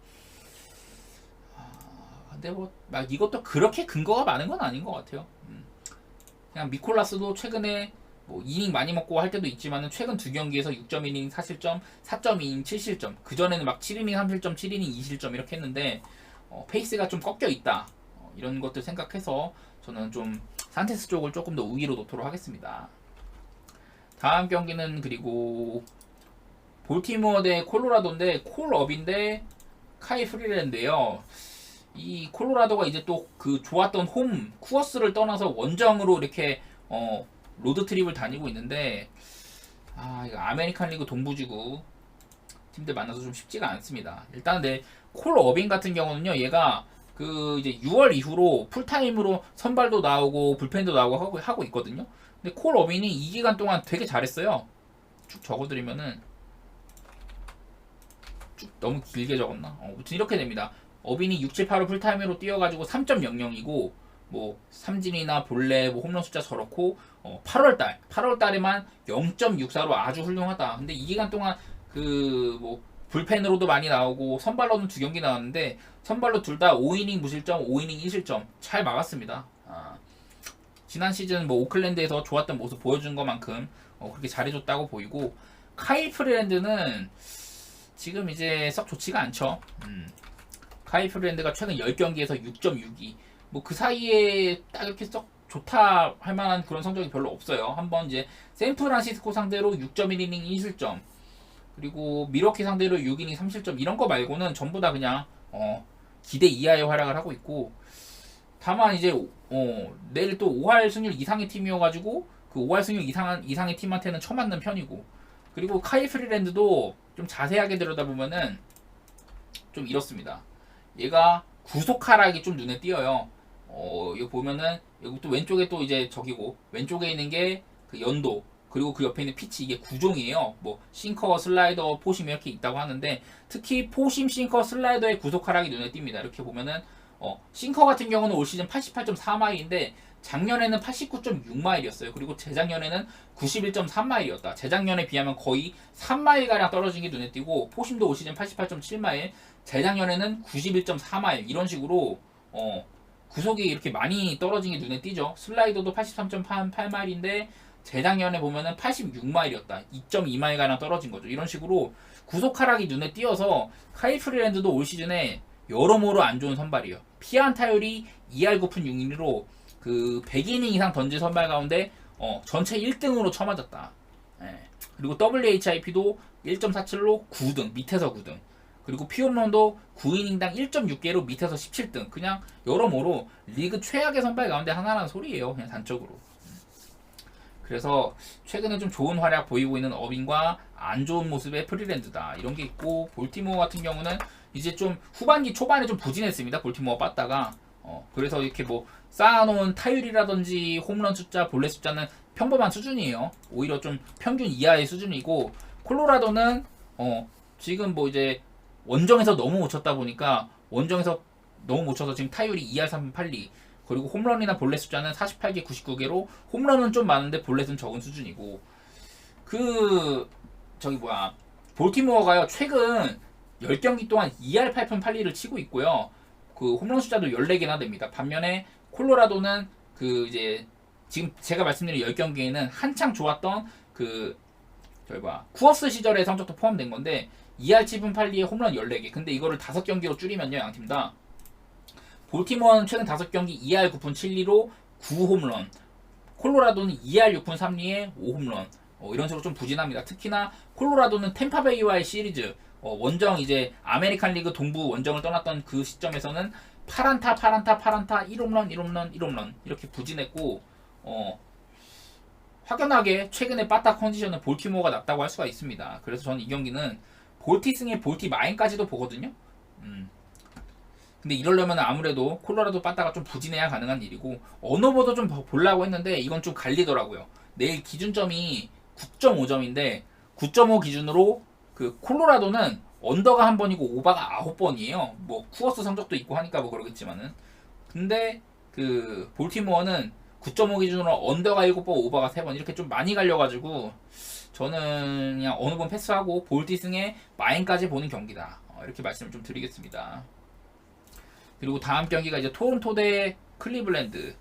근데 뭐 막 이것도 그렇게 근거가 많은 건 아닌 것 같아요. 그냥 미콜라스도 최근에 뭐 이닝 많이 먹고 할 때도 있지만은 최근 두 경기에서 6.1이닝 4실점, 4.2이닝 7실점, 그 전에는 막 7이닝 3실점, 7이닝 2실점 이렇게 했는데 페이스가 좀 꺾여 있다. 이런 것들 생각해서 저는 좀 산체스 쪽을 조금 더 우위로 놓도록 하겠습니다. 다음 경기는 그리고 볼티모어 대 콜로라도인데 콜업인데 카이 프리랜드예요. 이 콜로라도가 이제 또 그 좋았던 홈 쿠어스를 떠나서 원정으로 이렇게 로드 트립을 다니고 있는데, 이거 아메리칸 리그 동부지구 팀들 만나서 좀 쉽지가 않습니다. 일단 콜 어빈 같은 경우는요, 얘가 그 이제 6월 이후로 풀타임으로 선발도 나오고 불펜도 나오고 하고 있거든요. 근데 콜 어빈이 이 기간 동안 되게 잘했어요. 쭉 적어드리면은 쭉 너무 길게 적었나? 아무튼 이렇게 됩니다. 어빈이 6, 7, 8을 풀타임으로 뛰어가지고 3.00이고 뭐 삼진이나 볼넷, 뭐 홈런 숫자 저렇고 8월달에만 0.64로 아주 훌륭하다. 근데 이 기간 동안 그 뭐 불펜으로도 많이 나오고 선발로는 2경기 나왔는데 선발로 둘 다 5이닝 무실점, 5이닝 1실점 잘 막았습니다. 지난 시즌 뭐 오클랜드에서 좋았던 모습 보여준 것만큼 그렇게 잘해줬다고 보이고, 카일 프리랜드는 지금 이제 썩 좋지가 않죠. 카일 프리랜드가 최근 10경기에서 6.62, 뭐 그 사이에 딱 이렇게 썩 좋다 할 만한 그런 성적이 별로 없어요. 한번 이제 샌프란시스코 상대로 6.1이닝 2실점, 그리고 미러키 상대로 6이닝 3실점, 이런 거 말고는 전부 다 그냥 기대 이하의 활약을 하고 있고, 다만 이제 내일 또 5할 승률 이상의 팀이어가지고 그 5할 승률 이상의 팀한테는 처맞는 편이고, 그리고 카일 프리랜드도 좀 자세하게 들여다보면은 좀 이렇습니다. 얘가 구속 하락이 좀 눈에 띄어요. 여기 보면은 여기 또 왼쪽에 또 이제 저기고 왼쪽에 있는 게 그 연도 그리고 그 옆에 있는 피치 이게 구종이에요. 뭐 싱커, 슬라이더, 포심 이렇게 있다고 하는데 특히 포심, 싱커, 슬라이더의 구속 하락이 눈에 띕니다. 이렇게 보면은 싱커 같은 경우는 올 시즌 88.4마일인데 작년에는 89.6마일이었어요. 그리고 재작년에는 91.3마일이었다. 재작년에 비하면 거의 3마일가량 떨어진 게 눈에 띄고 포심도 올 시즌 88.7마일, 재작년에는 91.4마일 이런 식으로 구속이 이렇게 많이 떨어진 게 눈에 띄죠. 슬라이더도 83.8마일인데 재작년에 보면은 86마일이었다. 2.2마일가량 떨어진 거죠. 이런 식으로 구속 하락이 눈에 띄어서 카일 프리랜드도 올 시즌에 여러모로 안 좋은 선발이에요. 피안 타율이 2할 9푼 6리로 그 100이닝 이상 던진 선발 가운데 전체 1등으로 쳐맞았다. 예. 그리고 WHIP도 1.47로 9등, 밑에서 9등. 그리고 피홈런도 9이닝당 1.6개로 밑에서 17등. 그냥 여러모로 리그 최악의 선발 가운데 하나라는 소리예요. 그냥 단적으로. 그래서 최근에 좀 좋은 활약 보이고 있는 어빙과 안 좋은 모습의 프리랜드다. 이런 게 있고 볼티모어 같은 경우는 이제 좀 후반기 초반에 좀 부진했습니다. 볼티모어 빠다가 그래서 이렇게 뭐 쌓아놓은 타율이라든지 홈런 숫자, 볼넷 숫자는 평범한 수준이에요. 오히려 좀 평균 이하의 수준이고 콜로라도는 지금 뭐 이제 원정에서 너무 못 쳤다 보니까 원정에서 너무 못 쳐서 지금 타율이 2할 3분 8리 그리고 홈런이나 볼넷 숫자는 48개 99개로 홈런은 좀 많은데 볼넷은 적은 수준이고 저기 뭐야 볼티모어가요 최근 10경기 동안 2할 8푼 8리를 치고 있고요. 그 홈런 숫자도 14개나 됩니다. 반면에 콜로라도는 그 이제 지금 제가 말씀드린 10경기에는 한창 좋았던 그 저기 뭐야 쿠어스 시절의 성적도 포함된 건데 2할 7분 8리에 홈런 14개. 근데 이거를 5경기로 줄이면요. 양팀 다 볼티모어는 최근 5경기 2할 9푼 7리로 9홈런 콜로라도는 2할 6푼 3리에 5홈런 이런 식으로 좀 부진합니다. 특히나 콜로라도는 템파베이와의 시리즈 원정 이제 아메리칸 리그 동부 원정을 떠났던 그 시점에서는 8안타 1홈런 1홈런 1홈런 이렇게 부진했고 확연하게 최근에 빠따 컨디션은 볼티모어가 낫다고 할 수가 있습니다. 그래서 저는 이 경기는 볼티승의 볼티 마인까지도 보거든요. 근데 이러려면 아무래도 콜로라도 빠따가 좀 부진해야 가능한 일이고 언어보도 좀 보려고 했는데 이건 좀 갈리더라고요. 내일 기준점이 9.5점인데 9.5 기준으로 그 콜로라도는 언더가 한 번이고 오바가 9번이에요. 뭐 쿠어스 성적도 있고 하니까 뭐 그러겠지만은 근데 그 볼티모어는 9.5 기준으로 언더가 7번 오바가 3번 이렇게 좀 많이 갈려가지고 저는 그냥 어느 번 패스하고 볼티승의 마인까지 보는 경기다 이렇게 말씀을 좀 드리겠습니다. 그리고 다음 경기가 이제 토론토 대 클리블랜드.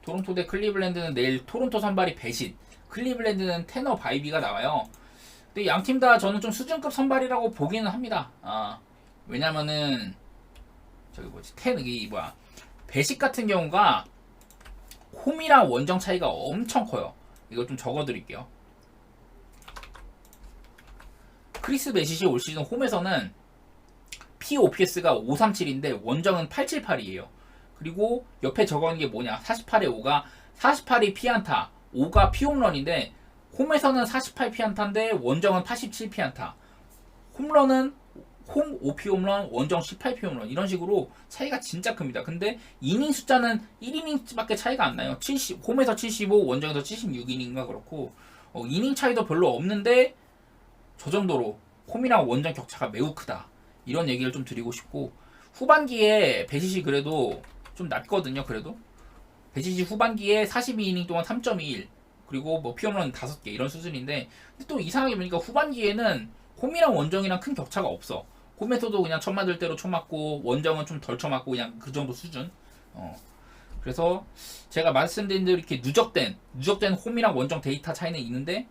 토론토 대 클리블랜드는 내일 토론토 선발이 배신, 클리블랜드는 테너 바이비가 나와요. 근데 양팀 다 저는 좀 수준급 선발이라고 보기는 합니다. 왜냐면은 저기 뭐지 배식 같은 경우가 홈이랑 원정 차이가 엄청 커요. 이걸 좀 적어드릴게요. 크리스 배시시 올 시즌 홈에서는 POPS가 537인데 원정은 878이에요. 그리고 옆에 적어놓은 게 뭐냐 48에 5가 48이 피안타 5가 피홈런인데 홈에서는 48 피안타인데 원정은 87 피안타 홈런은 홈 5피 홈런 원정 18피 홈런 이런 식으로 차이가 진짜 큽니다. 근데 이닝 숫자는 1이닝밖에 차이가 안 나요. 홈에서 75 원정에서 76이닝인가 그렇고 이닝 차이도 별로 없는데 저 정도로 홈이랑 원정 격차가 매우 크다 이런 얘기를 좀 드리고 싶고 후반기에 배시시 그래도 좀 낮거든요. 그래도 배시시 후반기에 42이닝 동안 3.21 그리고 뭐 피홈런 5개 이런 수준인데 근데 또 이상하게 보니까 후반기에는 홈이랑 원정이랑 큰 격차가 없어. 홈에서도 그냥 첫 맞을 대로 쳐 맞고 원정은 좀 덜 쳐 맞고 그냥 그 정도 수준. 그래서 제가 말씀드린 대로 이렇게 누적된 홈이랑 원정 데이터 차이는 있는데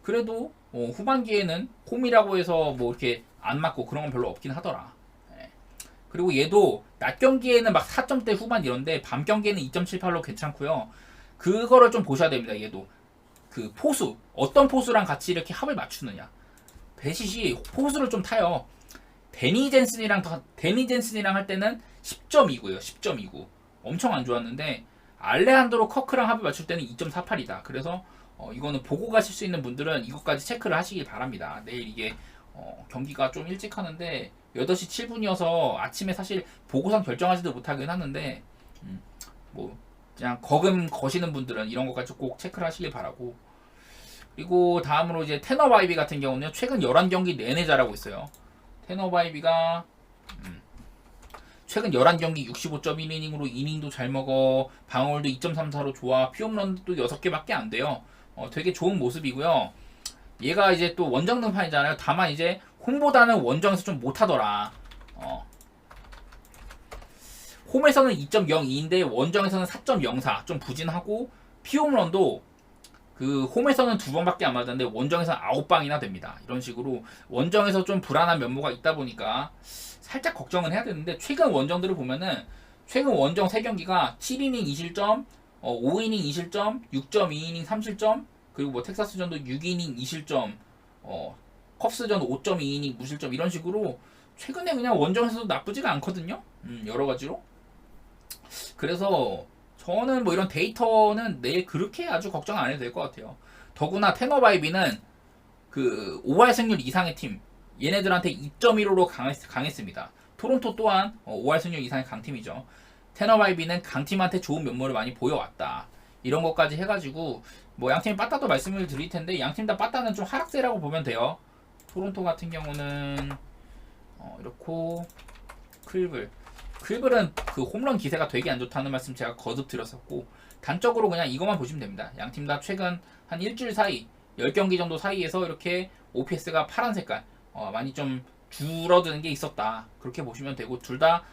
그래도 후반기에는 홈이라고 해서 뭐 이렇게 안 맞고 그런 건 별로 없긴 하더라. 그리고 얘도 낮 경기에는 막 4점대 후반 이런데 밤 경기에는 2.78로 괜찮고요. 그거를 좀 보셔야 됩니다. 얘도 그 포수 어떤 포수랑 같이 이렇게 합을 맞추느냐. 배시시 포수를 좀 타요. 데니 젠슨이랑 할 때는 10.2고요. 10.29 엄청 안 좋았는데 알레한드로 커크랑 합을 맞출 때는 2.48이다. 그래서 이거는 보고 가실 수 있는 분들은 이것까지 체크를 하시길 바랍니다. 내일 이게 경기가 좀 일찍 하는데 8시 7분이어서 아침에 사실 보고선 결정하지도 못하긴 하는데 뭐 그냥 거금 거시는 분들은 이런 것까지 꼭 체크를 하시길 바라고. 그리고 다음으로 이제 테너바이비 같은 경우는 최근 11경기 내내 잘하고 있어요. 테너바이비가 최근 11경기 65.1이닝으로 이닝도 잘 먹어, 방어율도 2.34로 좋아, 피홈런도 6개밖에 안 돼요. 되게 좋은 모습이고요. 얘가 이제 또 원정 등판이잖아요. 다만 이제 홈보다는 원정에서 좀 못하더라. 홈에서는 2.02인데 원정에서는 4.04, 좀 부진하고, 피홈런도 그 홈에서는 2번밖에 안 맞았는데 원정에서는 9방이나 됩니다. 이런 식으로 원정에서 좀 불안한 면모가 있다 보니까 살짝 걱정은 해야 되는데, 최근 원정들을 보면은 최근 원정 3경기가 7이닝 2실점, 5이닝 2실점, 6.2이닝 3실점, 그리고 뭐 텍사스전도 6이닝 2실점, 컵스전 5.2이닝 무실점, 이런 식으로 최근에 그냥 원정에서도 나쁘지가 않거든요. 여러 가지로. 그래서 저는 뭐 이런 데이터는 내일 그렇게 아주 걱정 안 해도 될 것 같아요. 더구나 테너바이비는 그 5할 승률 이상의 팀, 얘네들한테 2.15로 강했습니다. 토론토 또한 5할 승률 이상의 강팀이죠. 테너바이비는 강팀한테 좋은 면모를 많이 보여왔다. 이런 것까지 해가지고 뭐 양팀 빠따도 말씀을 드릴 텐데, 양팀 다 빠따는 좀 하락세라고 보면 돼요. 토론토 같은 경우는 이렇고, 클블은 그 홈런 기세가 되게 안 좋다는 말씀 제가 거듭 드렸었고, 단적으로 그냥 이것만 보시면 됩니다. 양팀 다 최근 한 일주일 사이 10경기 정도 사이에서 이렇게 OPS가 파란 색깔 많이 좀 줄어드는 게 있었다. 그렇게 보시면 되고, 둘 다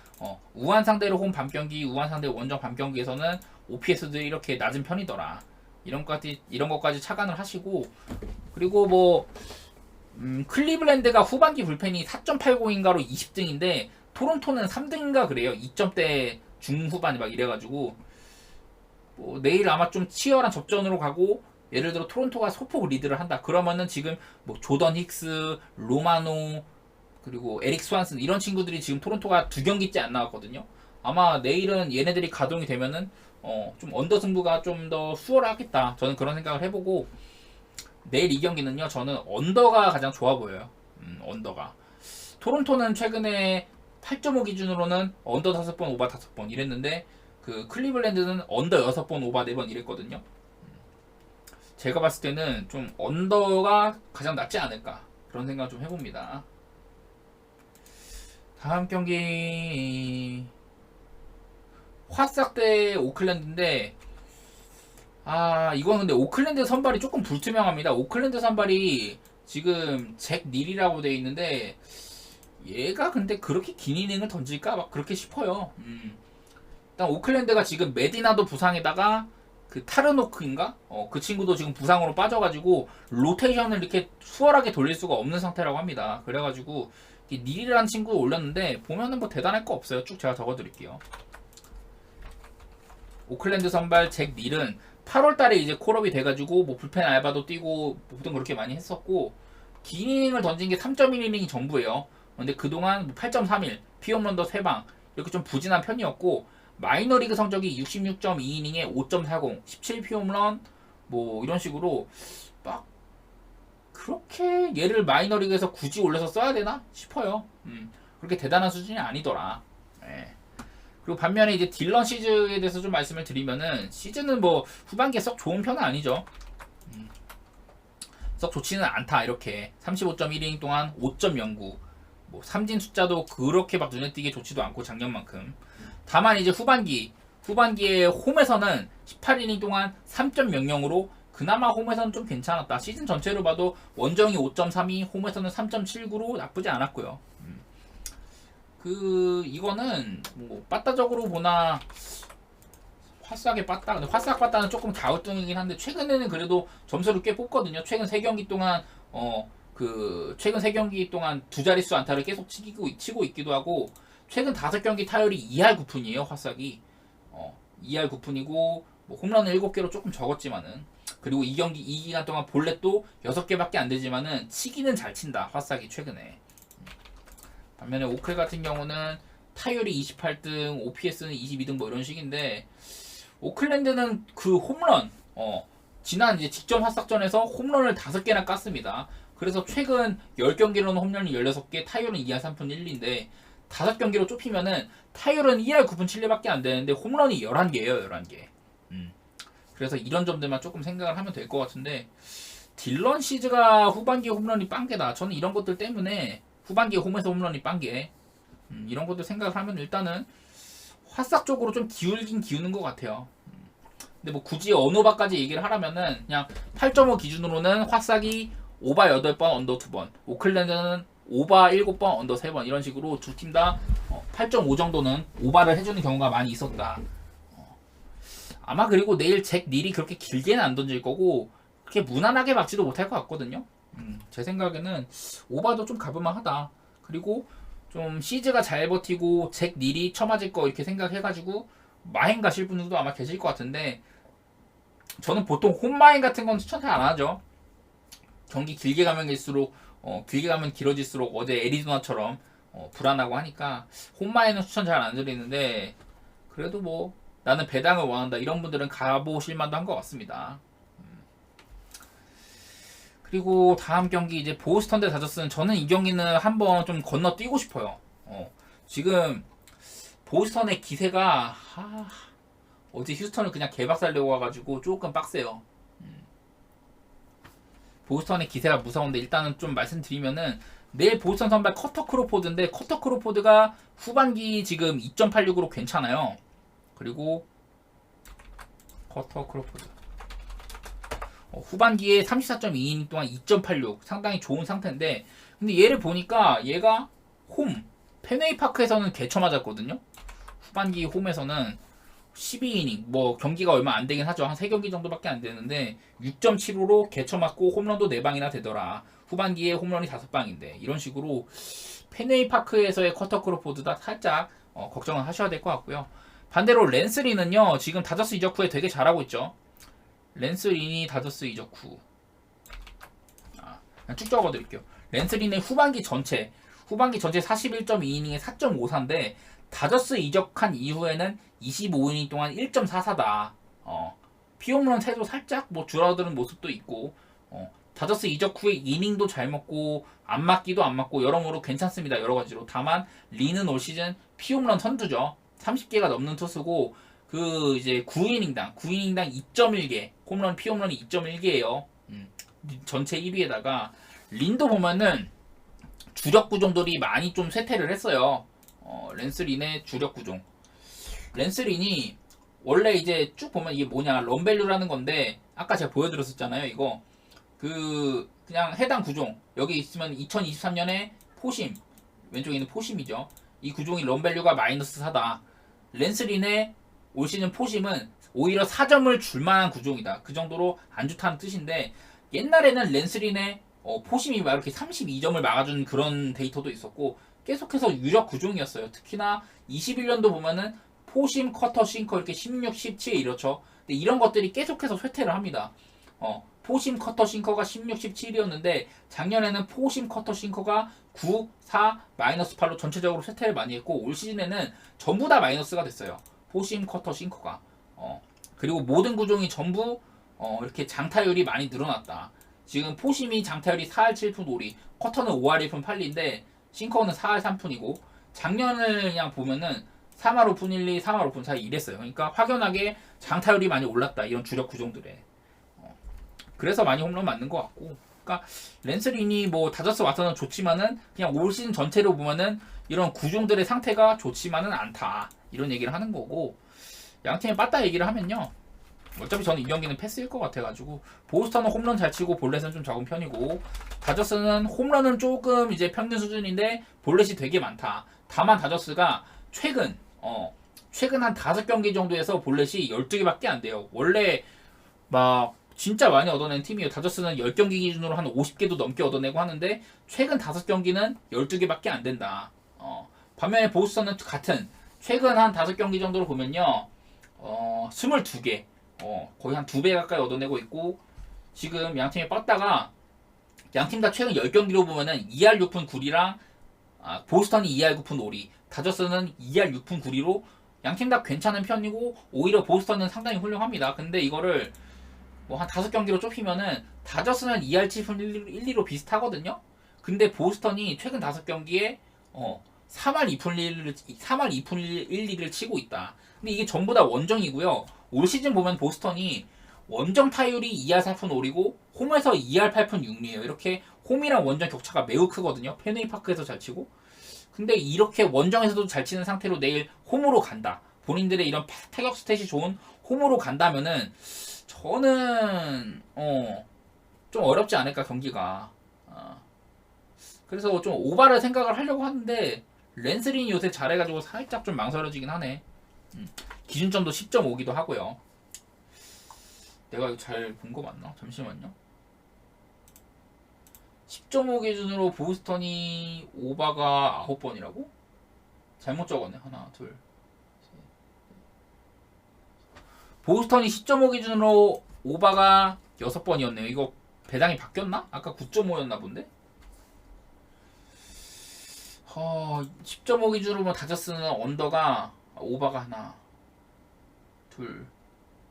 우한 상대로 홈 밤경기, 우한 상대로 원정 밤경기에서는 OPS들이 이렇게 낮은 편이더라. 이런 것까지 착안을 하시고, 그리고 뭐 클리블랜드가 후반기 불펜이 4.80인가로 20등인데 토론토는 3등인가 그래요. 2점대 중후반이 막 이래가지고 뭐 내일 아마 좀 치열한 접전으로 가고, 예를 들어 토론토가 소폭 리드를 한다 그러면은 지금 뭐 조던 힉스, 로마노, 그리고 에릭 스완슨, 이런 친구들이 지금 토론토가 2경기째 안 나왔거든요. 아마 내일은 얘네들이 가동이 되면은 좀 언더 승부가 좀 더 수월하겠다, 저는 그런 생각을 해보고, 내일 이 경기는요 저는 언더가 가장 좋아 보여요. 언더가. 토론토는 최근에 8.5 기준으로는 언더 5번, 오바 5번 이랬는데, 그 클리블랜드는 언더 6번, 오바 4번 이랬거든요. 제가 봤을 때는 좀 언더가 가장 낫지 않을까, 그런 생각 좀 해봅니다. 다음 경기 화싹 대 오클랜드인데, 이건 근데 오클랜드 선발이 조금 불투명합니다. 오클랜드 선발이 지금 잭 닐이라고 되어 있는데, 얘가 근데 그렇게 긴 이닝을 던질까 막 그렇게 싶어요. 일단 오클랜드가 지금 메디나도 부상에다가 그 타르노크인가? 그 친구도 지금 부상으로 빠져가지고 로테이션을 이렇게 수월하게 돌릴 수가 없는 상태라고 합니다. 그래가지고 닐이라는 친구 올렸는데 보면은 뭐 대단할 거 없어요. 쭉 제가 적어드릴게요. 오클랜드 선발 잭 닐은 8월달에 이제 콜업이 돼가지고 뭐 불펜 알바도 뛰고 보통 그렇게 많이 했었고, 긴 이닝을 던진 게 3.1이닝이 전부예요. 근데 그동안 8.31, 피홈런도 3방 이렇게 좀 부진한 편이었고, 마이너리그 성적이 66.2이닝에 5.40, 17피홈런 뭐 이런 식으로 막 그렇게 얘를 마이너리그에서 굳이 올려서 써야 되나 싶어요. 그렇게 대단한 수준이 아니더라. 예. 그리고 반면에 이제 딜런 시즈에 대해서 좀 말씀을 드리면은, 시즈는 뭐 후반기에 썩 좋은 편은 아니죠. 썩 좋지는 않다. 이렇게 35.1이닝 동안 5.09, 뭐 삼진 숫자도 그렇게 막 눈에 띄게 좋지도 않고 작년만큼. 다만 이제 후반기에 홈에서는 18이닝 동안 3.00으로 그나마 홈에서는 좀 괜찮았다. 시즌 전체로 봐도 원정이 5.32, 홈에서는 3.79로 나쁘지 않았고요. 이거는 뭐 빠따적으로 보나 화싹의 빠따, 근데 화싹 빠따는 조금 갸우뚱이긴 한데 최근에는 그래도 점수를 꽤 뽑거든요. 최근 3경기 동안 최근 3경기 동안 두 자릿수 안타를 계속 치고 있기도 하고, 최근 5경기 타율이 2할 9푼이에요. 화싹이 2할 9푼이고 뭐 홈런은 7개로 조금 적었지만은, 그리고 이 기간 동안 볼넷도 6개밖에 안 되지만은 치기는 잘 친다. 화싹이 최근에. 반면에 오클 같은 경우는 타율이 28등, OPS는 22등 뭐 이런 식인데, 오클랜드는 그 홈런 지난 이제 직전 화싹전에서 홈런을 5개나 깠습니다. 그래서 최근 10경기로는 홈런이 16개, 타율은 2할 3푼 1리인데 5경기로 좁히면은 타율은 2할 9푼 7리밖에 안 되는데 홈런이 11개예요, 11개. 그래서 이런 점들만 조금 생각을 하면 될 것 같은데 딜런 시즈가 후반기에 홈런이 빵개다. 저는 이런 것들 때문에 후반기에 홈에서 홈런이 빵개. 이런 것들 생각을 하면 일단은 화싹 쪽으로 좀 기울긴 기우는 것 같아요. 근데 뭐 굳이 어느 오바까지 얘기를 하라면은 그냥 8.5 기준으로는 화싹이 오바 8번, 언더 2번, 오클랜드는 오바 7번, 언더 3번 이런 식으로 두 팀 다 8.5 정도는 오바를 해주는 경우가 많이 있었다. 아마 그리고 내일 잭 닐이 그렇게 길게는 안 던질 거고 그렇게 무난하게 막지도 못할 것 같거든요. 제 생각에는 오바도 좀 가볼만하다. 그리고 좀 시즈가 잘 버티고 잭 닐이 쳐맞을 거 이렇게 생각해가지고 마행 가실 분들도 아마 계실 것 같은데 저는 보통 홈마행 같은 건 추천 잘 안 하죠. 경기 길게 가면 길수록 길게 가면 길어질수록 어제 애리조나처럼 불안하고 하니까 홈마행은 추천 잘 안 드리는데 그래도 뭐 나는 배당을 원한다 이런 분들은 가보실 만도 한 것 같습니다. 그리고 다음 경기 이제 보스턴 대 다저스는 저는 이 경기는 한번 좀 건너뛰고 싶어요. 지금 보스턴의 기세가 어제 휴스턴을 그냥 개박살내고 와가지고 조금 빡세요. 보스턴의 기세가 무서운데 일단은 좀 말씀드리면은 내일 보스턴 선발 커터 크로포드인데 커터 크로포드가 후반기 지금 2.86으로 괜찮아요. 그리고 커터 크로포드 후반기에 34.2이닝 동안 2.86 상당히 좋은 상태인데 근데 얘를 보니까 얘가 홈 펜웨이 파크에서는 개쳐 맞았거든요. 후반기 홈에서는 12이닝 뭐 경기가 얼마 안 되긴 하죠. 한 3경기 정도밖에 안 되는데 6.75로 개쳐 맞고 홈런도 4방이나 되더라. 후반기에 홈런이 5방인데 이런 식으로 펜웨이 파크에서의 커터 크로포드다 살짝 걱정을 하셔야 될 것 같고요. 반대로 랜스리는요 지금 다저스 이적 후에 되게 잘하고 있죠. 랜스린이 다저스 이적 후 그냥 쭉 적어드릴게요. 랜스린의 후반기 전체 41.2이닝에 4.54인데 다저스 이적한 이후에는 25이닝 동안 1.44다. 피홈런 세도 살짝 뭐 줄어드는 모습도 있고 다저스 이적 후에 이닝도 잘 먹고 안 맞기도 안 맞고 여러모로 괜찮습니다. 여러 가지로. 다만 리는 올 시즌 피홈런 선두죠. 30개가 넘는 투수고 그 이제 9이닝당 2.1개 홈런 피홈런이 2.1개예요. 전체 1위에다가 린도 보면은 주력 구종들이 많이 좀 쇠퇴를 했어요. 랜스린의 주력 구종. 랜스린이 원래 이제 쭉 보면 이게 뭐냐 럼밸류라는 건데 아까 제가 보여드렸었잖아요. 이거 그냥 해당 구종 여기 있으면 2023년에 포심 왼쪽에 있는 포심이죠. 이 구종이 럼밸류가 마이너스 4다. 랜스린의 올 시즌 포심은 오히려 4점을 줄만한 구종이다. 그 정도로 안 좋다는 뜻인데 옛날에는 랜스린의 포심이 막 이렇게 32점을 막아주는 그런 데이터도 있었고 계속해서 유력 구종이었어요. 특히나 21년도 보면은 포심, 커터, 싱커 이렇게 16, 17 이렇죠. 근데 이런 것들이 계속해서 쇠퇴를 합니다. 포심, 커터, 싱커가 16, 17이었는데 작년에는 포심, 커터, 싱커가 9, 4, 마이너스 8로 전체적으로 쇠퇴를 많이 했고 올 시즌에는 전부 다 마이너스가 됐어요. 포심, 커터, 싱커가. 그리고 모든 구종이 전부 이렇게 장타율이 많이 늘어났다. 지금 포심이 장타율이 4할 7푼 5리, 커터는 5할 1푼 8리인데 싱커는 4할 3푼이고 작년을 그냥 보면은 3할 5푼 1리, 3할 5푼 4리 이랬어요. 그러니까 확연하게 장타율이 많이 올랐다. 이런 주력 구종들에. 그래서 많이 홈런 맞는 것 같고. 그러니까 랜스린이 뭐 다저스 와서는 좋지만은 그냥 올 시즌 전체로 보면은 이런 구종들의 상태가 좋지만은 않다. 이런 얘기를 하는 거고. 양팀의 빠따 얘기를 하면요. 어차피 저는 이 경기는 패스일 것 같아가지고 보스턴은 홈런 잘 치고 볼넷은 좀 적은 편이고 다저스는 홈런은 조금 이제 평균 수준인데 볼넷이 되게 많다. 다만 다저스가 최근 한 5경기 정도에서 볼넷이 12개밖에 안 돼요. 원래 막 진짜 많이 얻어낸 팀이에요. 다저스는 10경기 기준으로 한 50개도 넘게 얻어내고 하는데 최근 5경기는 12개밖에 안 된다. 반면에 보스턴은 같은 최근 한 5경기 정도로 보면요. 22개 거의 한 2배 가까이 얻어내고 있고 지금 양팀이 뻗다가 양팀 다 최근 10경기로 보면은 2할 6푼 9리랑 보스턴이 2할 9푼 5리 다저스는 2할 6푼 9리로 양팀 다 괜찮은 편이고 오히려 보스턴은 상당히 훌륭합니다. 근데 이거를 뭐 한 5경기로 좁히면은 다저스는 2할 7푼 1, 2로 비슷하거든요. 근데 보스턴이 최근 5경기에 3할 2푼 1, 2를 치고 있다. 근데 이게 전부 다 원정이고요. 올 시즌 보면 보스턴이 원정 타율이 2할 4푼 5리고 홈에서 2할 8푼 6리에요. 이렇게 홈이랑 원정 격차가 매우 크거든요. 페네이 파크에서 잘 치고. 근데 이렇게 원정에서도 잘 치는 상태로 내일 홈으로 간다. 본인들의 이런 타격 스탯이 좋은 홈으로 간다면은 저는 좀 어렵지 않을까 경기가. 그래서 좀 오바를 생각을 하려고 하는데 랜스린이 요새 잘해가지고 살짝 좀 망설여지긴 하네. 기준점도 10.5기도 하고요. 내가 이거 잘 본 거 맞나? 잠시만요. 10.5 기준으로 보스턴이 오바가 9번이라고? 잘못 적었네. 하나, 둘, 셋. 보스턴이 10.5 기준으로 오바가 6번이었네요. 이거 배당이 바뀌었나? 아까 9.5였나 본데? 10.5 기준으로 다저스는 언더가 오바가 하나, 둘,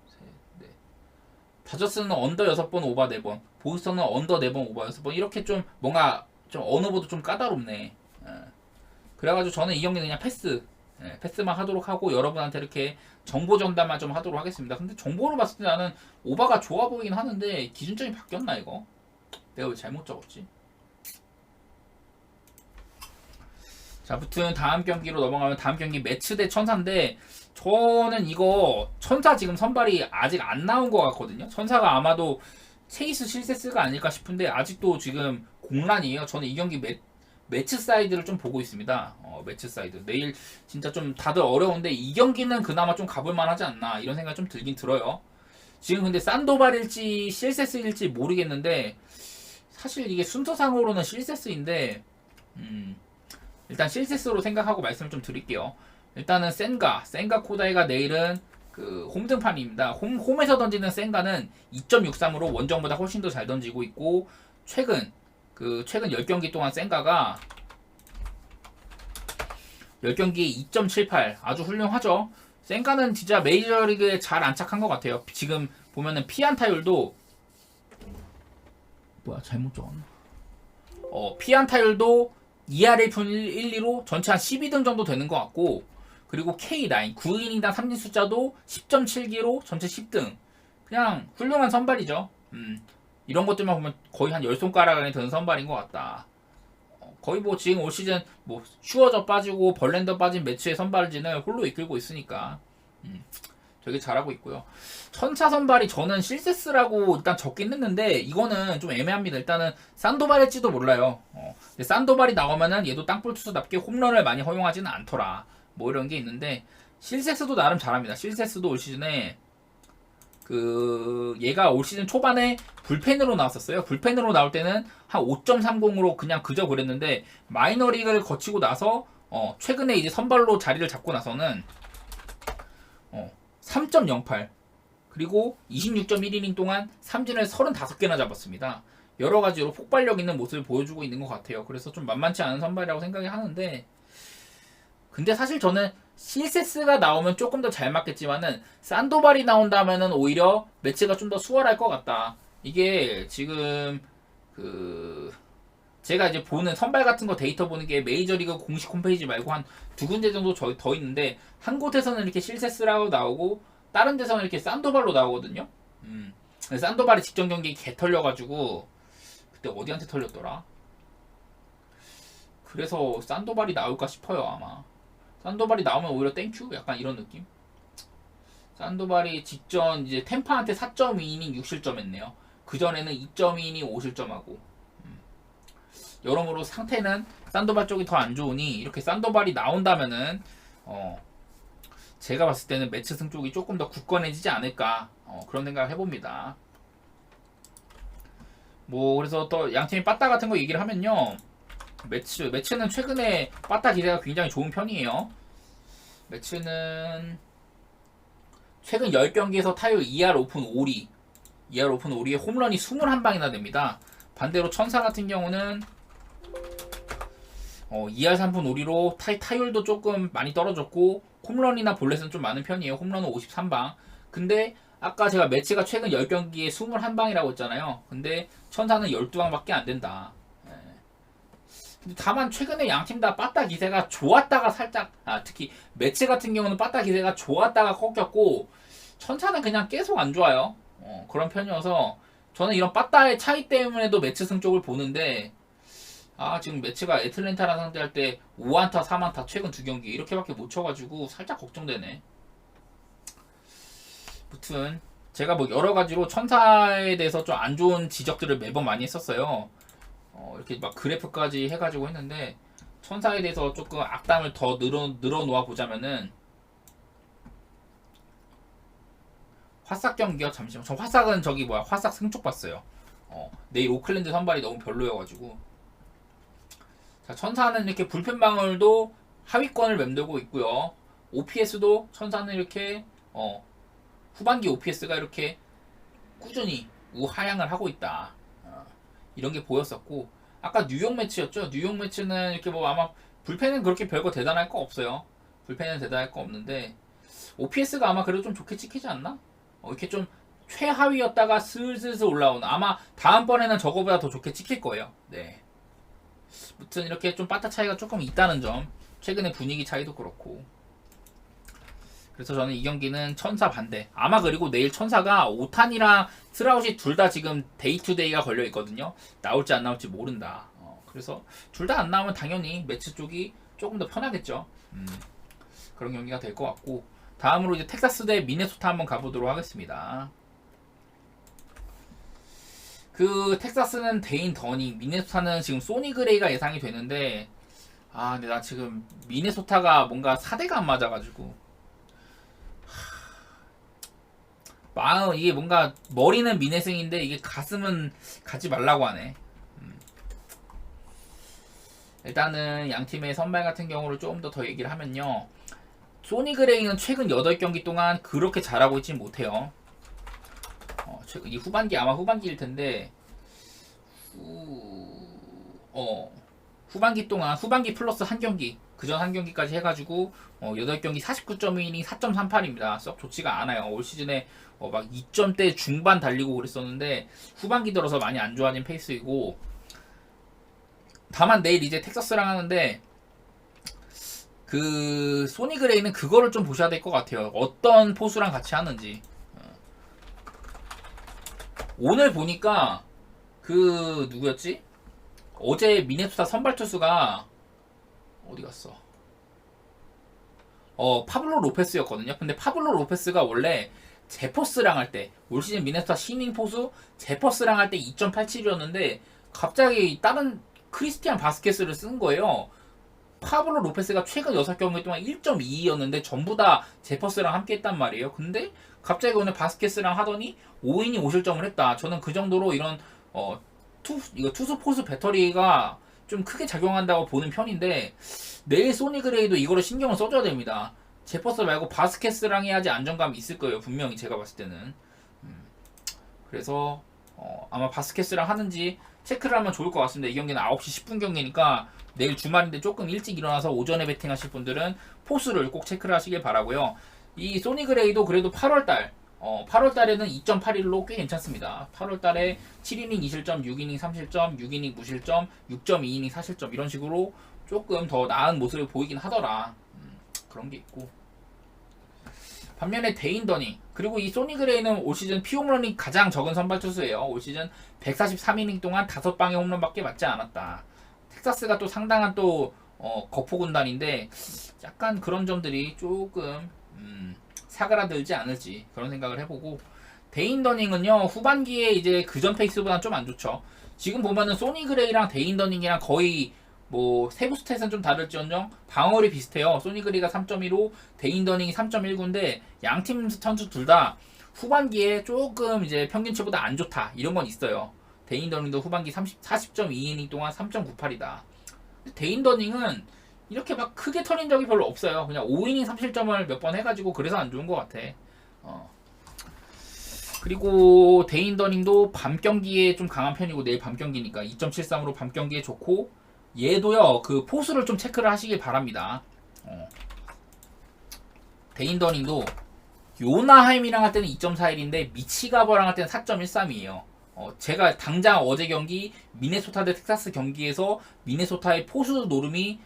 셋, 넷. 다저스는 언더 6번, 오바 4번. 보스턴은 언더 4번, 오바 6번. 이렇게 좀 뭔가 좀 어느 보도 좀 까다롭네. 그래가지고 저는 이 경기는 그냥 패스만 하도록 하고 여러분한테 이렇게 정보 전달만 좀 하도록 하겠습니다. 근데 정보로 봤을 때 나는 오바가 좋아 보이긴 하는데 기준점이 바뀌었나 이거? 내가 왜 잘못 적었지? 자, 아무튼 다음 경기로 넘어가면 다음 경기 매츠 대 천사인데 저는 이거 천사 지금 선발이 아직 안 나온 것 같거든요. 천사가 아마도 체이스 실세스가 아닐까 싶은데 아직도 지금 공란이에요. 저는 이 경기 매치 사이드를 좀 보고 있습니다. 매치 사이드. 내일 진짜 좀 다들 어려운데 이 경기는 그나마 좀 가볼만 하지 않나 이런 생각 좀 들긴 들어요. 지금 근데 산도발일지 실세스일지 모르겠는데 사실 이게 순서상으로는 실세스인데 일단 실세스로 생각하고 말씀을 좀 드릴게요. 일단은 센가 코다이가 내일은 그 홈등판입니다. 홈에서 던지는 센가는 2.63으로 원정보다 훨씬 더 잘 던지고 있고 최근 10경기 동안 센가가 10경기에 2.78 아주 훌륭하죠. 센가는 진짜 메이저리그에 잘 안착한 것 같아요. 지금 보면은 피안타율도 뭐야 잘못 적었나? 피안타율도 2할 1푼 1, 2로 전체 한 12등 정도 되는 것 같고 그리고 K9 9이닝당 삼진 숫자도 10.7기로 전체 10등 그냥 훌륭한 선발이죠. 이런 것들만 보면 거의 한 10손가락 안에 드는 선발인 것 같다. 거의 뭐 지금 올 시즌 뭐 슈어저 빠지고 벌랜더 빠진 매치의 선발진을 홀로 이끌고 있으니까 되게 잘하고 있고요. 천차 선발이 저는 실세스라고 일단 적긴 했는데 이거는 좀 애매합니다. 일단은 산도발일지도 몰라요. 근데 산도발이 나오면은 얘도 땅볼 투수답게 홈런을 많이 허용하지는 않더라. 뭐 이런 게 있는데 실세스도 나름 잘합니다. 실세스도 올 시즌에 얘가 올 시즌 초반에 불펜으로 나왔었어요. 불펜으로 나올 때는 한 5.30으로 그냥 그저 그랬는데 마이너리그를 거치고 나서 최근에 이제 선발로 자리를 잡고 나서는 3.08 그리고 26.1이닝 동안 삼진을 35개나 잡았습니다. 여러 가지로 폭발력 있는 모습을 보여주고 있는 것 같아요. 그래서 좀 만만치 않은 선발이라고 생각이 하는데 근데 사실 저는 실세스가 나오면 조금 더 잘 맞겠지만은 산도발이 나온다면은 오히려 매치가 좀 더 수월할 것 같다. 이게 지금 제가 이제 보는 선발 같은 거 데이터 보는 게 메이저리그 공식 홈페이지 말고 한 두 군데 정도 더 있는데 한 곳에서는 이렇게 실세스라고 나오고 다른 데서는 이렇게 산도발로 나오거든요. 산도발이 직전 경기 개 털려가지고 그때 어디한테 털렸더라? 그래서 산도발이 나올까 싶어요 아마. 산도발이 나오면 오히려 땡큐? 약간 이런 느낌? 산도발이 직전 이제 템파한테 4.2이닝 6실점 했네요. 그전에는 2.2이닝 5실점하고 여러모로 상태는 산도발 쪽이 더 안 좋으니 이렇게 산도발이 나온다면은 제가 봤을 때는 매치승 쪽이 조금 더 굳건해지지 않을까 그런 생각을 해봅니다. 뭐 그래서 또 양팀이 빠따 같은 거 얘기를 하면요. 매치는 최근에 빠따 기세가 굉장히 좋은 편이에요. 매치는 최근 10경기에서 타율 2할 오픈 5리 2할 오픈 5리에 홈런이 21방이나 됩니다. 반대로 천사 같은 경우는 2할 3푼 5리로 타율도 조금 많이 떨어졌고 홈런이나 볼넷은 좀 많은 편이에요. 홈런은 53방. 근데 아까 제가 매치가 최근 10경기에 21방이라고 했잖아요. 근데 천사는 12방밖에 안 된다. 예. 근데 다만 최근에 양팀 다 빠따 기세가 좋았다가 살짝, 특히 매치 같은 경우는 빠따 기세가 좋았다가 꺾였고, 천사는 그냥 계속 안 좋아요. 그런 편이어서 저는 이런 빠따의 차이 때문에도 매치 승 쪽을 보는데, 지금 매치가 애틀랜타랑 상대할 때 5안타 3안타 최근 2경기 이렇게밖에 못 쳐가지고 살짝 걱정되네. 무튼 제가 뭐 여러가지로 천사에 대해서 좀 안 좋은 지적들을 매번 많이 했었어요. 이렇게 막 그래프까지 해가지고 했는데, 천사에 대해서 조금 악담을 더 늘어놓아 보자면은, 화싹 경기요. 잠시만, 저 화싹은 화싹 승쪽 봤어요. 내일 오클랜드 선발이 너무 별로여가지고. 자, 천사는 이렇게 불펜 방울도 하위권을 맴돌고 있고요. OPS도 천사는 이렇게 후반기 OPS가 이렇게 꾸준히 우하향을 하고 있다. 이런 게 보였었고, 아까 뉴욕 매치였죠. 뉴욕 매치는 이렇게 뭐 아마 불펜은 그렇게 별거 대단할 거 없어요. 불펜은 대단할 거 없는데 OPS가 아마 그래도 좀 좋게 찍히지 않나? 이렇게 좀 최하위였다가 슬슬 올라오는, 아마 다음번에는 저거보다 더 좋게 찍힐 거예요. 네. 무튼 이렇게 좀 빠따 차이가 조금 있다는 점, 최근의 분위기 차이도 그렇고. 그래서 저는 이 경기는 천사 반대. 아마 그리고 내일 천사가 오탄이랑 스라웃이 둘 다 지금 데이 투 데이가 걸려 있거든요. 나올지 안 나올지 모른다. 그래서 둘 다 안 나오면 당연히 매치 쪽이 조금 더 편하겠죠. 그런 경기가 될 것 같고, 다음으로 이제 텍사스 대 미네소타 한번 가보도록 하겠습니다. 그 텍사스는 데인 더닝, 미네소타는 지금 소니 그레이가 예상이 되는데, 근데 나 지금 미네소타가 뭔가 4대가 안 맞아가지고. 마음, 이게 뭔가 머리는 미네승인데 이게 가슴은 가지 말라고 하네. 일단은 양 팀의 선발 같은 경우를 조금 더 얘기를 하면요, 소니 그레이는 최근 8경기 동안 그렇게 잘하고 있진 못해요. 최근 이 후반기, 아마 후반기일 텐데, 후반기 동안, 후반기 플러스 한 경기, 그전 한 경기까지 해가지고 8경기 49.2이닝 4.38입니다. 썩 좋지가 않아요. 올 시즌에 막 2점대 중반 달리고 그랬었는데 후반기 들어서 많이 안 좋아진 페이스이고, 다만 내일 이제 텍사스랑 하는데, 그 소니 그레이는 그거를 좀 보셔야 될 것 같아요. 어떤 포수랑 같이 하는지. 오늘 보니까 그 누구였지? 어제 미네소타 선발 투수가 어디 갔어? 파블로 로페스였거든요. 근데 파블로 로페스가 원래 제퍼스랑 할 때, 올 시즌 미네소타 신인 포수 제퍼스랑 할 때 2.87이었는데 갑자기 다른 크리스티안 바스케스를 쓴 거예요. 파블로 로페스가 최근 6경기 동안 1.22였는데 전부 다 제퍼스랑 함께 했단 말이에요. 근데 갑자기 오늘 바스케스랑 하더니 5이닝 5실점을 했다. 저는 그 정도로 이런 투수 포수 배터리가 좀 크게 작용한다고 보는 편인데, 내일 소니 그레이도 이거를 신경을 써줘야 됩니다. 제퍼스 말고 바스케스랑 해야지 안정감이 있을 거예요. 분명히 제가 봤을 때는. 그래서 아마 바스케스랑 하는지 체크를 하면 좋을 것 같습니다. 이 경기는 9시 10분 경기니까 내일 주말인데 조금 일찍 일어나서 오전에 배팅하실 분들은 포수를 꼭 체크를 하시길 바라고요. 이 소니 그레이도 그래도 8월달 8월달에는 2.81로 꽤 괜찮습니다. 8월달에 7이닝 2실점, 6이닝 3실점, 6이닝 무실점, 6.2이닝 4실점 이런 식으로 조금 더 나은 모습을 보이긴 하더라. 그런 게 있고, 반면에 데인 더닝, 그리고 이 소니 그레이는 올 시즌 피홈런이 가장 적은 선발 투수예요. 올 시즌 143이닝 동안 5방의 홈런밖에 맞지 않았다. 텍사스가 또 상당한 또 거포 군단인데 약간 그런 점들이 조금 사그라들지 않을지 그런 생각을 해보고, 데인 더닝은요 후반기에 이제 그전 페이스보다는 좀 안 좋죠. 지금 보면은 소니 그레이랑 데인 더닝이랑 거의 뭐 세부 스탯은 좀 다를지언정 방어율이 비슷해요. 소니 그레이가 3.15, 데인 더닝이 3.19인데 양팀 선수 둘 다 후반기에 조금 이제 평균치보다 안 좋다 이런 건 있어요. 데인 더닝도 후반기 40.2이닝 동안 3.98이다. 데인 더닝은 이렇게 막 크게 털린 적이 별로 없어요. 그냥 5이닝 3실점을 몇 번 해가지고 그래서 안 좋은 것 같아. 그리고 데인 더닝도 밤 경기에 좀 강한 편이고, 내일 밤 경기니까 2.73으로 밤 경기에 좋고, 얘도요 그 포수를 좀 체크를 하시길 바랍니다. 데인 더닝도 요나하임이랑 할 때는 2.41인데 미치가버랑 할 때는 4.13이에요. 제가 당장 어제 경기 미네소타 대 텍사스 경기에서 미네소타의 포수 노름이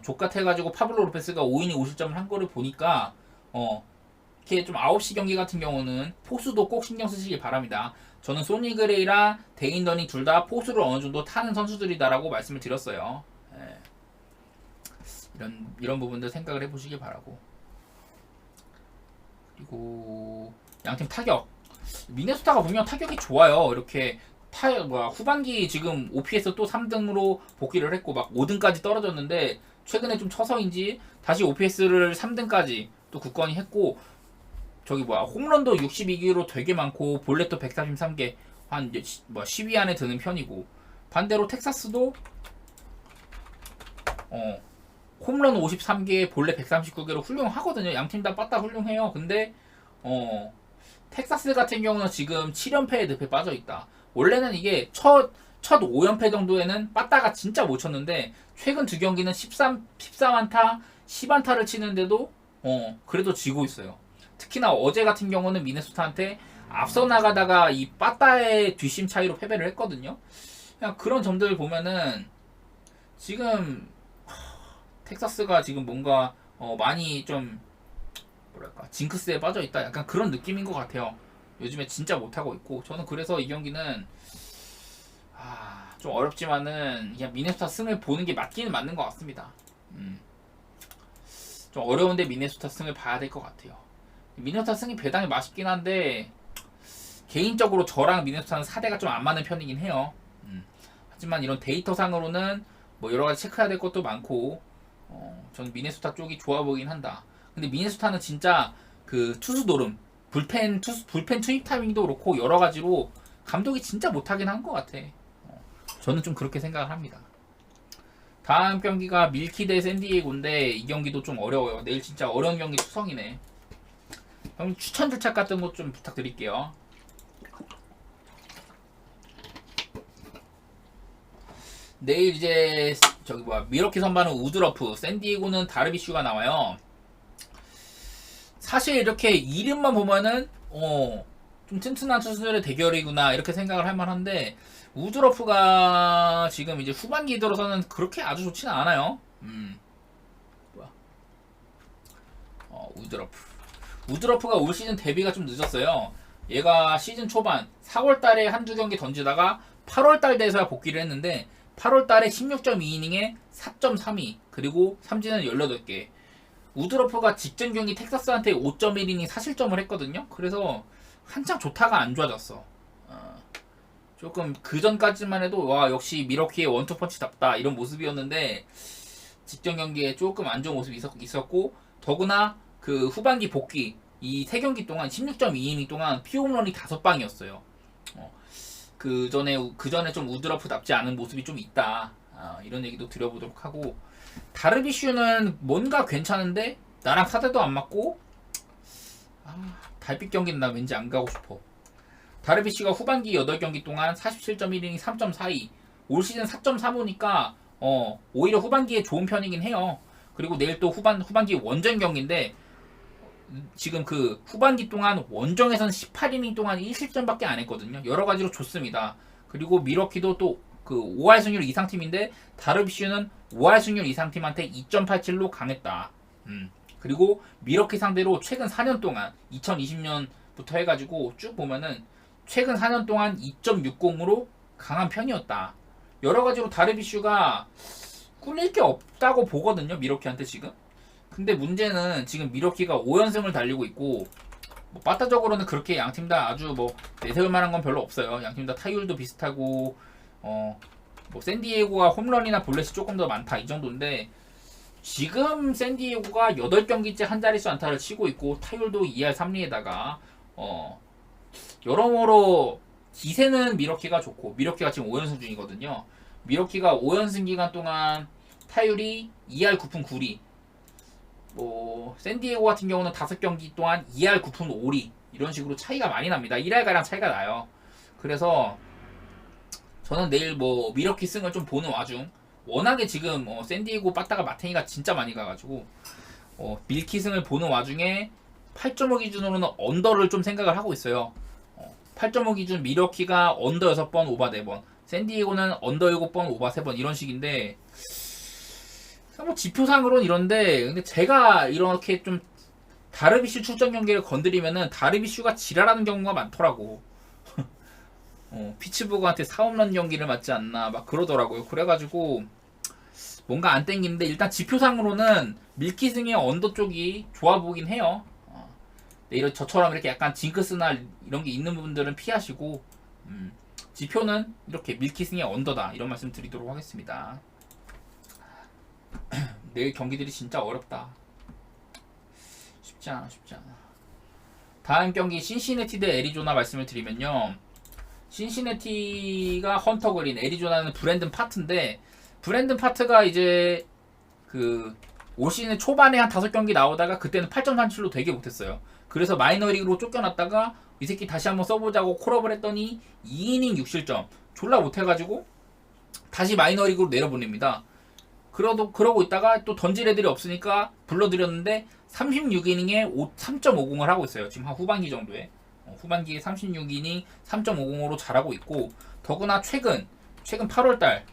족같아가지고 파블로 로페스가 5이닝 50점을 한 거를 보니까 이렇게 좀 9시 경기 같은 경우는 포수도 꼭 신경 쓰시길 바랍니다. 저는 소니 그레이랑 데인 더닝 둘 다 포수를 어느 정도 타는 선수들이다라고 말씀을 드렸어요. 예. 이런 부분들 생각을 해보시길 바라고. 그리고 양팀 타격. 미네소타가 분명 타격이 좋아요. 이렇게 후반기 지금 OPS 또 3등으로 복귀를 했고 막 5등까지 떨어졌는데 최근에 좀 쳐서인지 다시 OPS를 3등까지 또 굳건히 했고 홈런도 62개로 되게 많고 볼넷도 143개 한 10위 안에 드는 편이고 반대로 텍사스도 홈런 53개 볼넷 139개로 훌륭하거든요. 양팀 다 빠따 훌륭해요. 근데 텍사스 같은 경우는 지금 7연패에 늪에 빠져있다. 원래는 이게 첫 5연패 정도에는 빠따가 진짜 못 쳤는데 최근 두 경기는 14안타 10안타를 치는데도 그래도 지고 있어요. 특히나 어제 같은 경우는 미네소타한테 앞서 나가다가 이 빠따의 뒷심 차이로 패배를 했거든요. 그냥 그런 점들을 보면은 지금 텍사스가 지금 뭔가 많이 좀 징크스에 빠져있다 약간 그런 느낌인 것 같아요. 요즘에 진짜 못하고 있고 저는 그래서 이 경기는 좀 어렵지만은 그냥 미네소타 승을 보는 게 맞기는 맞는 것 같습니다. 좀 어려운데 미네소타 승을 봐야 될 것 같아요. 미네소타 승이 배당이 맛있긴 한데 개인적으로 저랑 미네소타는 4대가 좀 안 맞는 편이긴 해요. 하지만 이런 데이터상으로는 뭐 여러가지 체크해야 될 것도 많고 저는 미네소타 쪽이 좋아 보이긴 한다. 근데 미네소타는 진짜 그 투수 노름 불펜 투입 타이밍도 그렇고 여러가지로 감독이 진짜 못하긴 한 것 같아. 저는 좀 그렇게 생각을 합니다. 다음 경기가 밀키 대 샌디에고인데 이 경기도 좀 어려워요. 내일 진짜 어려운 경기 투성이네. 그럼 추천 절차 같은 것 좀 부탁드릴게요. 내일 이제 미러키 선발은 우드러프, 샌디에고는 다르비슈가 나와요. 사실 이렇게 이름만 보면은 좀 튼튼한 투수들의 대결이구나 이렇게 생각을 할 만한데 우드러프가 지금 이제 후반기 들어서는 그렇게 아주 좋지는 않아요. 우드러프가 올 시즌 데뷔가 좀 늦었어요. 얘가 시즌 초반 4월달에 한두 경기 던지다가 8월달 돼서야 복귀를 했는데 8월달에 16.2이닝에 4.32 그리고 삼진은 18개. 우드러프가 직전 경기 텍사스한테 5.1이닝 사실점을 했거든요. 그래서 한창 좋다가 안 좋아졌어. 조금 그 전까지만 해도 와 역시 미러키의 원투펀치답다 이런 모습이었는데 직전 경기에 조금 안 좋은 모습이 있었고 더구나 그 후반기 복귀 이 3경기 동안 16.2이닝 동안 피홈런이 5방이었어요. 그 전에 좀 우드러프답지 않은 모습이 좀 있다. 이런 얘기도 드려보도록 하고 다르비슈는 뭔가 괜찮은데 나랑 사대도 안 맞고 달빛 경기는 나 왠지 안 가고 싶어. 다르비슈가 후반기 8경기 동안 47.1이닝 3.42 올 시즌 4.35니까 오히려 후반기에 좋은 편이긴 해요. 그리고 내일 또 후반기 원정 경기인데 지금 그 후반기 동안 원정에서는 18이닝 동안 1실점밖에 안 했거든요. 여러 가지로 좋습니다. 그리고 미러키도 또 그 5할 승률 이상팀인데 다르비슈는 5할 승률 이상팀한테 2.87로 강했다. 그리고 미러키 상대로 최근 4년 동안 2020년부터 해가지고 쭉 보면은 최근 4년 동안 2.60으로 강한 편이었다. 여러 가지로 다르비슈가 꿀릴 게 없다고 보거든요. 미러키한테 지금. 근데 문제는 지금 미러키가 5연승을 달리고 있고 빠따적으로는 그렇게 양팀 다 아주 내세울 만한 건 별로 없어요. 양팀 다 타율도 비슷하고 샌디에고가 홈런이나 볼넷이 조금 더 많다 이 정도인데 지금 샌디에고가 8경기째 한 자릿수 안타를 치고 있고 타율도 2할 3리에다가 여러모로 기세는 미러키가 좋고 미러키가 지금 5연승 중이거든요. 미러키가 5연승 기간 동안 타율이 2할 9푼 9리 샌디에고 같은 경우는 5경기 동안 2할 9푼 5리 이런 식으로 차이가 많이 납니다. 1할가량 차이가 나요. 그래서 저는 내일 미러키 승을 좀 보는 와중 워낙에 지금 샌디에고 빠따가 마탱이가 진짜 많이 가가지고 밀키 승을 보는 와중에 8.5 기준으로는 언더를 좀 생각을 하고 있어요. 8.5 기준 미러키가 언더 6번, 오바 4번. 샌디에고는 언더 7번, 오바 3번 이런 식인데 뭐 지표상으로는 이런데 근데 제가 이렇게 좀 다르비슈 출전 경기를 건드리면은 다르비슈가 지랄하는 경우가 많더라고. 피츠버그한테 4홈런 경기를 맞지 않나 막 그러더라고요. 그래가지고 뭔가 안 땡기는데 일단 지표상으로는 밀키승의 언더 쪽이 좋아 보긴 해요. 이런 저처럼 이렇게 약간 징크스나 이런 게 있는 부분들은 피하시고 지표는 이렇게 밀키승의 언더다 이런 말씀 드리도록 하겠습니다. 내일 경기들이 진짜 어렵다. 쉽지 않아. 다음 경기 신시내티 대 애리조나 말씀을 드리면요. 신시내티가 헌터 그린, 애리조나는 브랜든 파트인데 브랜든 파트가 이제 그 올 시즌 초반에 한 5경기 나오다가 그때는 8.37로 되게 못했어요. 그래서 마이너리그로 쫓겨났다가 이 새끼 다시 한번 써보자고 콜업을 했더니 2이닝 6실점 졸라 못해가지고 다시 마이너리그로 내려보냅니다. 그러고 있다가 또 던질 애들이 없으니까 불러들였는데 36이닝에 3.50을 하고 있어요. 지금 한 후반기 정도에. 후반기에 36이닝 3.50으로 잘하고 있고 더구나 최근 8월달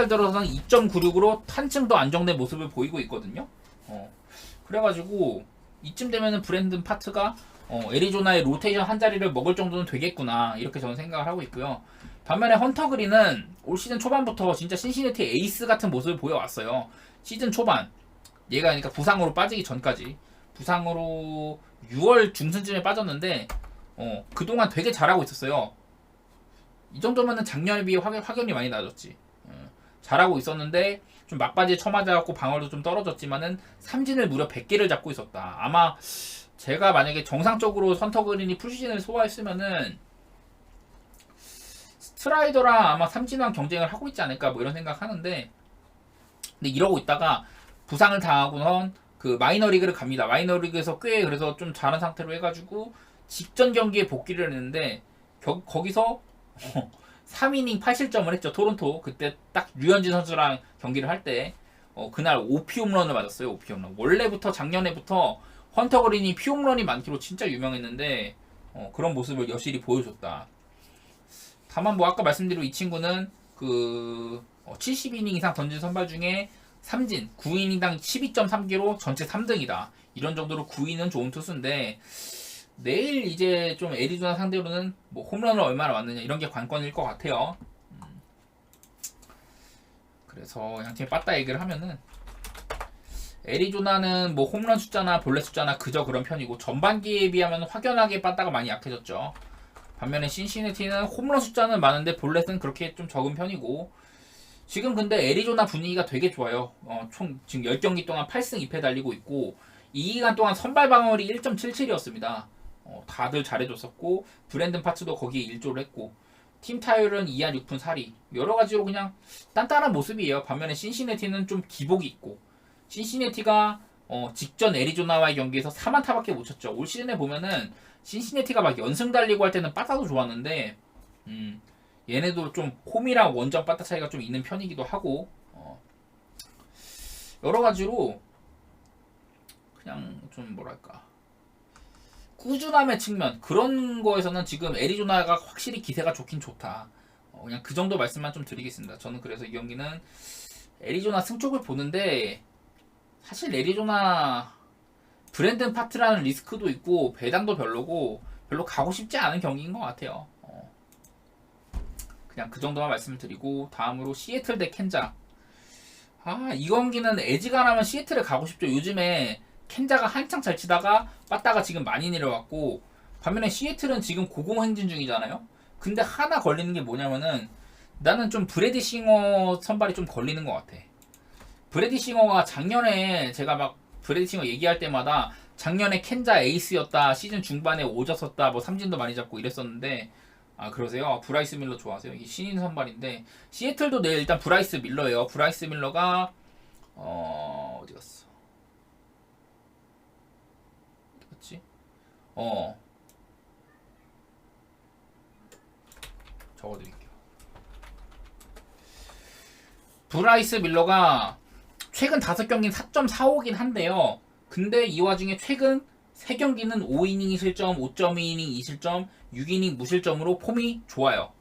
들어서는 2.96으로 한층 더 안정된 모습을 보이고 있거든요. 그래가지고 이쯤 되면은 브랜든 파트가 애리조나의 로테이션 한 자리를 먹을 정도는 되겠구나 이렇게 저는 생각을 하고 있고요. 반면에 헌터 그린은 올 시즌 초반부터 진짜 신시내티 에이스 같은 모습을 보여왔어요. 시즌 초반 얘가 그러니까 부상으로 빠지기 전까지 부상으로 6월 중순쯤에 빠졌는데 그동안 되게 잘하고 있었어요. 이 정도면은 작년에 비해 확연히 많이 나아졌지. 잘하고 있었는데 좀 막바지에 쳐맞아갖고 방어도 좀 떨어졌지만은 삼진을 무려 100개를 잡고 있었다. 아마 제가 만약에 정상적으로 헌터 그린이 풀시즌을 소화했으면은 스트라이더랑 아마 삼진왕 경쟁을 하고 있지 않을까 뭐 이런 생각하는데 근데 이러고 있다가 부상을 당하고는 그 마이너리그를 갑니다. 마이너리그에서 꽤 그래서 좀 잘한 상태로 해가지고 직전 경기에 복귀를 했는데 거기서 3이닝 8실점을 했죠. 토론토 그때 딱 류현진 선수랑 경기를 할 때 그날 5피 홈런을 맞았어요. 5피 홈런. 원래부터 작년에부터 헌터 그린이 피 홈런이 많기로 진짜 유명했는데 그런 모습을 여실히 보여줬다. 다만 뭐 아까 말씀드린 이 친구는 그 70이닝 이상 던진 선발 중에 삼진 9이닝당 12.3기로 전체 3등이다. 이런 정도로 9위는 좋은 투수인데 내일 이제 좀 애리조나 상대로는 뭐 홈런을 얼마나 왔느냐 이런 게 관건일 것 같아요. 그래서 양팀 빠따 얘기를 하면은 애리조나는 뭐 홈런 숫자나 볼넷 숫자나 그저 그런 편이고 전반기에 비하면 확연하게 빠따가 많이 약해졌죠. 반면에 신시내티는 홈런 숫자는 많은데 볼넷은 그렇게 좀 적은 편이고 지금 근데 애리조나 분위기가 되게 좋아요. 총 지금 10경기 동안 8승 2패 달리고 있고 이 기간 동안 선발 방어율이 1.77이었습니다. 다들 잘해줬었고 브랜든 파츠도 거기에 일조를 했고 팀 타율은 2할 6푼 4리 여러 가지로 그냥 단단한 모습이에요. 반면에 신시내티는 좀 기복이 있고 신시내티가 직전 애리조나와의 경기에서 4만타밖에 못 쳤죠. 올 시즌에 보면은 신시내티가 막 연승 달리고 할 때는 빠따도 좋았는데 얘네도 좀 홈이랑 원정 빠따 차이가 좀 있는 편이기도 하고 여러 가지로 그냥 좀 뭐랄까 꾸준함의 측면 그런 거에서는 지금 애리조나가 확실히 기세가 좋긴 좋다. 그냥 그 정도 말씀만 좀 드리겠습니다. 저는 그래서 이 경기는 애리조나 승쪽을 보는데 사실 애리조나 브랜든 파트라는 리스크도 있고 배당도 별로고 별로 가고 싶지 않은 경기인 것 같아요. 그냥 그 정도만 말씀을 드리고 다음으로 시애틀 대 켄자. 이 경기는 에지간하면 시애틀에 가고 싶죠. 요즘에 켄자가 한창 잘 치다가 빠따가 지금 많이 내려왔고 반면에 시애틀은 지금 고공행진 중이잖아요. 근데 하나 걸리는 게 뭐냐면은 나는 좀 브래디 싱어 선발이 좀 걸리는 것 같아. 브래디 싱어가 작년에 제가 막 브래디 싱어 얘기할 때마다 작년에 켄자 에이스였다. 시즌 중반에 오졌었다. 뭐 삼진도 많이 잡고 이랬었는데 그러세요? 브라이스 밀러 좋아하세요? 이게 신인 선발인데 시애틀도 내일 일단 브라이스 밀러예요. 브라이스 밀러가 어디 갔어? 어디 갔지? 적어드릴게요. 브라이스 밀러가 최근 5경기는 4.45긴 한데요. 근데 이 와중에 최근 3경기는 5이닝 실점, 5.2이닝 2실점, 6이닝 무실점으로 폼이 좋아요.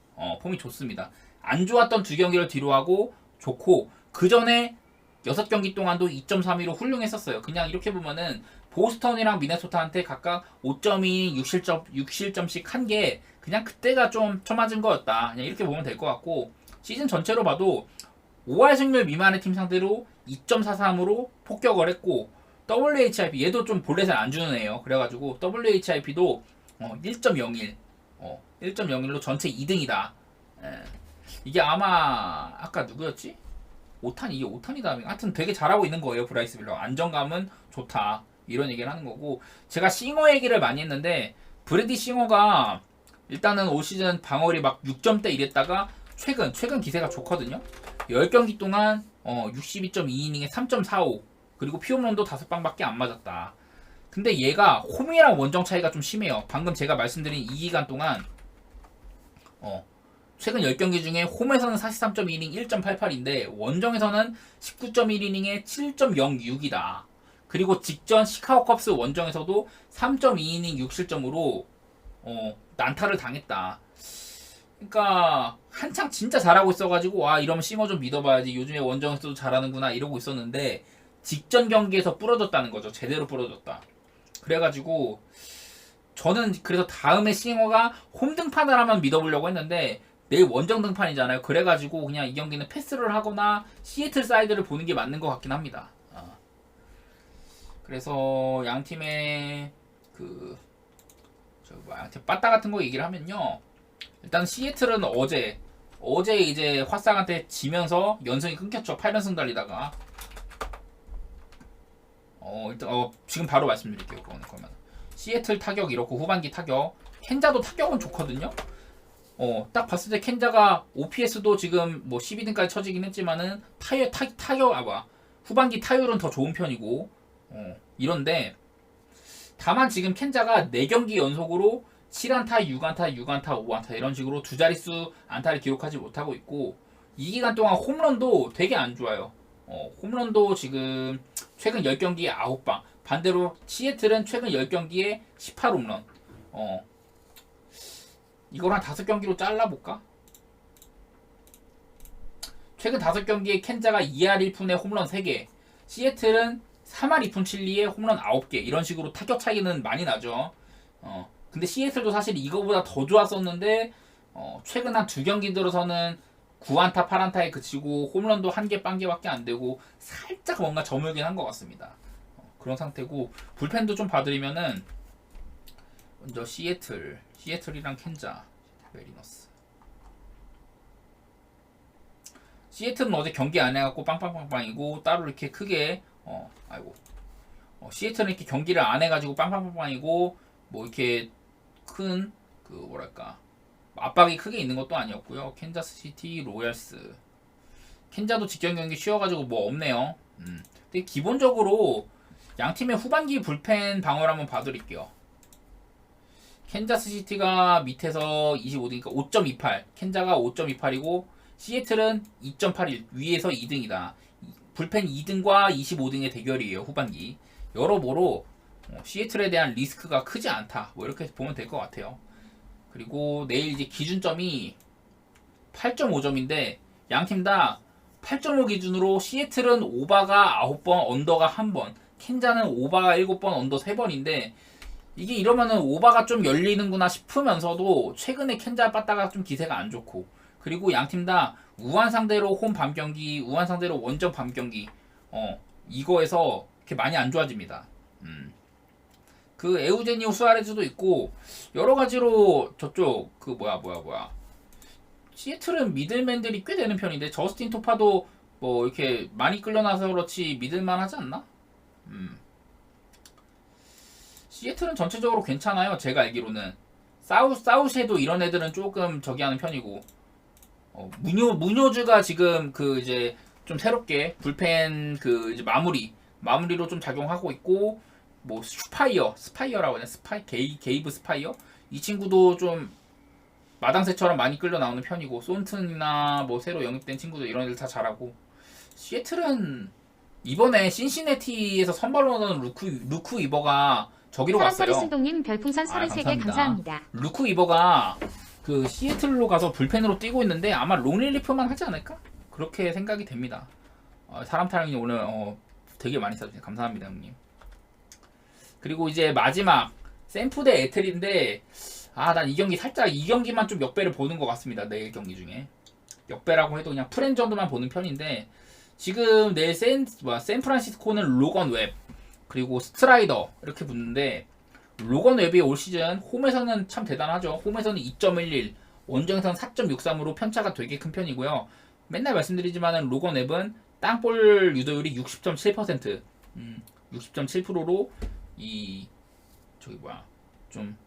폼이 좋습니다. 안 좋았던 2경기를 뒤로 하고 좋고, 그 전에 6경기 동안도 2.32로 훌륭했었어요. 그냥 이렇게 보면은 보스턴이랑 미네소타한테 각각 5.2, 6실점씩 한 게 그냥 그때가 좀 처맞은 거였다. 그냥 이렇게 보면 될 것 같고, 시즌 전체로 봐도 5할 승률 미만의 팀 상대로 2.43으로 폭격을 했고, WHIP 얘도 좀 볼넷을 안 주는 애예요. 그래가지고 WHIP도 1.01, 1.01로 전체 2등이다. 이게 아마 아까 누구였지? 오탄 이게 오탄이다. 하여튼 되게 잘하고 있는 거예요. 브라이스 빌러. 안정감은 좋다. 이런 얘기를 하는 거고, 제가 싱어 얘기를 많이 했는데 브래디 싱어가 일단은 올 시즌 방어율이 막 6점대 이랬다가 최근 기세가 좋거든요. 10경기 동안 62.2이닝에 3.45, 그리고 피홈런도 5방밖에 안 맞았다. 근데 얘가 홈이랑 원정 차이가 좀 심해요. 방금 제가 말씀드린 이 기간 동안 최근 10경기 중에 홈에서는 43.2이닝 1.88인데 원정에서는 19.1이닝에 7.06이다. 그리고 직전 시카고 컵스 원정에서도 3.2이닝 6실점으로 난타를 당했다. 그러니까 한창 진짜 잘하고 있어가지고 와, 이러면 싱어 좀 믿어봐야지, 요즘에 원정에서도 잘하는구나 이러고 있었는데 직전 경기에서 부러졌다는 거죠. 제대로 부러졌다. 그래가지고 저는 그래서 다음에 싱어가 홈 등판을 하면 믿어보려고 했는데 내일 원정 등판이잖아요. 그래가지고 그냥 이 경기는 패스를 하거나 시애틀 사이드를 보는 게 맞는 것 같긴 합니다. 그래서 양 팀의 양팀 빠따 같은 거 얘기를 하면요. 일단 시애틀은 어제 이제 화상한테 지면서 연승이 끊겼죠. 8연승 달리다가. 일단 지금 바로 말씀드릴게요. 그러면 시애틀 타격 이렇고 후반기 타격. 켄자도 타격은 좋거든요. 딱 봤을 때 켄자가 OPS도 지금 뭐 12등까지 쳐지긴 했지만은 후반기 타율은 더 좋은 편이고, 이런데 다만 지금 켄자가 4경기 연속으로 7안타, 6안타, 6안타, 5안타 이런 식으로 두 자릿수 안타를 기록하지 못하고 있고, 이 기간 동안 홈런도 되게 안 좋아요. 홈런도 지금 최근 10경기에 9방. 반대로 시애틀은 최근 10경기에 18홈런. 이걸 한 5경기로 잘라볼까? 최근 5경기에 켄자가 2할 1푼에 홈런 3개, 시애틀은 3할 2푼 7리에 홈런 9개, 이런 식으로 타격 차이는 많이 나죠. 근데 시애틀도 사실 이거보다 더 좋았었는데 최근 한 2경기 들어서는 9안타 8안타에 그치고 홈런도 1개 빵개밖에 안 되고 살짝 뭔가 저물긴 한 것 같습니다. 그런 상태고, 불펜도 좀 봐드리면은 먼저 시애틀이랑 켄자, 메리너스. 시애틀은 어제 경기 안 해갖고 빵빵빵빵이고, 따로 이렇게 크게 시애틀은 이렇게 경기를 안 해가지고 빵빵빵빵이고 뭐 이렇게 큰 압박이 크게 있는 것도 아니었고요. 캔자스시티 로얄스. 켄자도 직전 경기 쉬어가지고 뭐 없네요. 근데 기본적으로 양 팀의 후반기 불펜 방어를 한번 봐드릴게요. 캔자스시티가 밑에서 25등이니까 5.28, 켄자가 5.28이고 시애틀은 2.81, 위에서 2등이다. 불펜 2등과 25등의 대결이에요. 후반기. 여러모로 시애틀에 대한 리스크가 크지 않다. 뭐 이렇게 보면 될 것 같아요. 그리고 내일 이제 기준점이 8.5점인데 양 팀 다 8.5 기준으로 시애틀은 오바가 9번, 언더가 1번, 켄자는 오바가 7번, 언더 3번인데 이게 이러면은 오바가 좀 열리는구나 싶으면서도 최근에 켄자 빠따가 좀 기세가 안 좋고, 그리고 양 팀 다 우한 상대로 홈 밤 경기, 우한 상대로 원정 밤 경기, 이거에서 이렇게 많이 안 좋아집니다. 그 에우제니오 수아레즈도 있고 여러 가지로 저쪽 시애틀은 미들맨들이 꽤 되는 편인데 저스틴 토파도 뭐 이렇게 많이 끌려나서 그렇지 믿을만 하지 않나? 시애틀은 전체적으로 괜찮아요. 제가 알기로는 사우스에도 이런 애들은 조금 저기 하는 편이고, 무뇨즈가 지금 이제 좀 새롭게 불펜 이제 마무리로 좀 작용하고 있고, 뭐 스파이어라고 하냐, 게이브 스파이어, 이 친구도 좀 마당새처럼 많이 끌려 나오는 편이고, 손튼이나 뭐 새로 영입된 친구들 이런 애들 다 잘하고, 시애틀은 이번에 신시내티에서 선발로 나온 루크 이버가 저기로 사랑파리 갔어요. 순동님 별풍선 33개 감사합니다. 루크 이버가 그 시애틀로 가서 불펜으로 뛰고 있는데 아마 롱릴리프만 하지 않을까? 그렇게 생각이 됩니다. 사람 타령이 오늘 되게 많이 써주세요. 감사합니다, 형님. 그리고 이제 마지막 샘프 대 에틀인데 난 이 경기 살짝 이 경기만 좀 역배를 보는 것 같습니다. 내일 경기 중에 역배라고 해도 그냥 프렌 정도만 보는 편인데 지금 내일 샌프란시스코는 로건 웹 그리고 스트라이더 이렇게 붙는데 로건 웹이 올 시즌 홈에서는 참 대단하죠. 홈에서는 2.11 원정에서는 4.63으로 편차가 되게 큰 편이고요. 맨날 말씀드리지만은 로건 웹은 땅볼 유도율이 60.7% 60.7%로 이 저기 뭐야 좀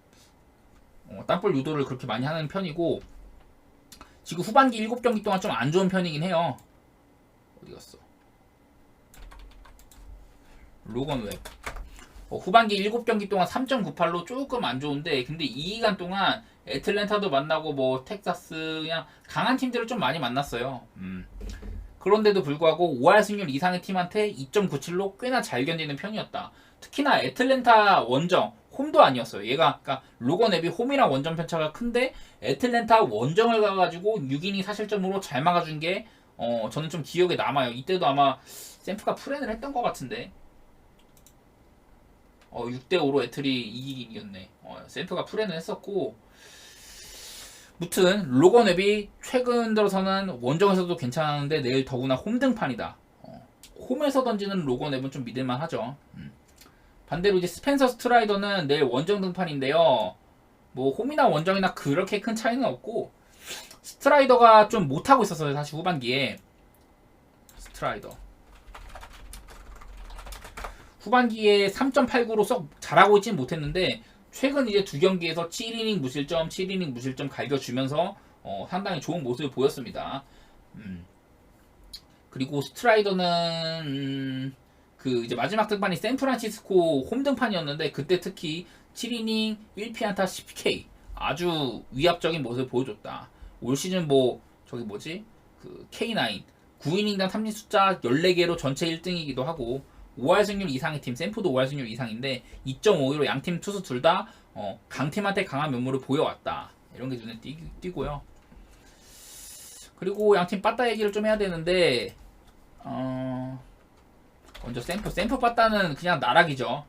땅볼 유도를 그렇게 많이 하는 편이고 지금 후반기 7경기 동안 좀 안 좋은 편이긴 해요. 어디 갔어? 로건 웹. 후반기 7경기 동안 3.98로 조금 안 좋은데 근데 이 기간 동안 애틀랜타도 만나고 뭐 텍사스 그냥 강한 팀들을 좀 많이 만났어요. 그런데도 불구하고 5할 승률 이상의 팀한테 2.97로 꽤나 잘 견디는 편이었다. 특히나 애틀랜타 원정 홈도 아니었어요. 얘가 그러니까 로건 앱이 홈이랑 원정 편차가 큰데 애틀랜타 원정을 가가지고 6이닝 사실점으로 잘 막아준 게 저는 좀 기억에 남아요. 이때도 아마 샘프가 프렌을 했던 것 같은데 6대5로 애틀이 이기기였네. 샘프가 프렌을 했었고 무튼 로건 앱이 최근 들어서는 원정에서도 괜찮은데 내일 더구나 홈 등판이다. 홈에서 던지는 로건 앱은 좀 믿을만 하죠. 반대로 이제 스펜서 스트라이더는 내일 원정 등판인데요. 뭐 홈이나 원정이나 그렇게 큰 차이는 없고 스트라이더가 좀 못하고 있었어요. 사실 후반기에 스트라이더 후반기에 3.89로 썩 잘하고 있진 못했는데 최근 이제 두 경기에서 7이닝 무실점, 7이닝 무실점 갈겨주면서 상당히 좋은 모습을 보였습니다. 그리고 스트라이더는 그 이제 마지막 등판이 샌프란시스코 홈 등판이었는데 그때 특히 7이닝 1피안타 10K 아주 위압적인 모습을 보여줬다. 올 시즌 뭐 저기 뭐지 그 K9 9이닝당 삼진 숫자 14개로 전체 1등이기도 하고 5할 승률 이상의 팀 샌프도 5할 승률 이상인데 2.52로 양팀 투수 둘 다 강팀한테 강한 면모를 보여왔다. 이런 게 눈에 띄고요. 그리고 양팀 빠따 얘기를 좀 해야 되는데 먼저 샘프 빠따는 그냥 나락이죠.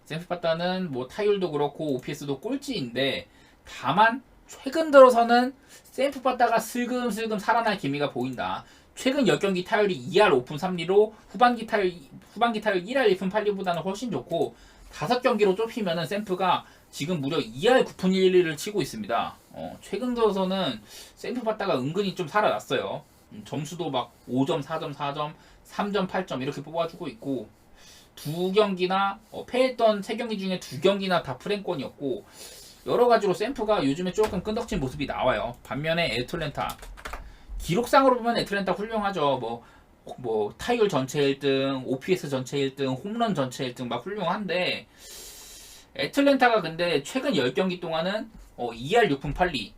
샘프 빠따는 뭐 타율도 그렇고 OPS도 꼴찌인데 다만 최근 들어서는 샘프 빠따가 슬금슬금 살아날 기미가 보인다. 최근 10경기 타율이 2할 5푼 3리로 후반기 타율 1할 1푼 8리보다는 훨씬 좋고 5경기로 좁히면은 샘프가 지금 무려 2할 9푼 1리를 치고 있습니다. 최근 들어서는 샘프 빠따가 은근히 좀 살아났어요. 점수도 막 5점, 4점, 4점, 3점, 8점 이렇게 뽑아주고 있고 두 경기나 패했던 3경기 중에 2경기나 다 프랭권이었고 여러 가지로 샘프가 요즘에 조금 끈덕진 모습이 나와요. 반면에 애틀랜타 기록상으로 보면 애틀랜타 훌륭하죠. 뭐 타율 전체 1등, OPS 전체 1등, 홈런 전체 1등 막 훌륭한데 애틀랜타가 근데 최근 10경기 동안은 2할 6푼 8리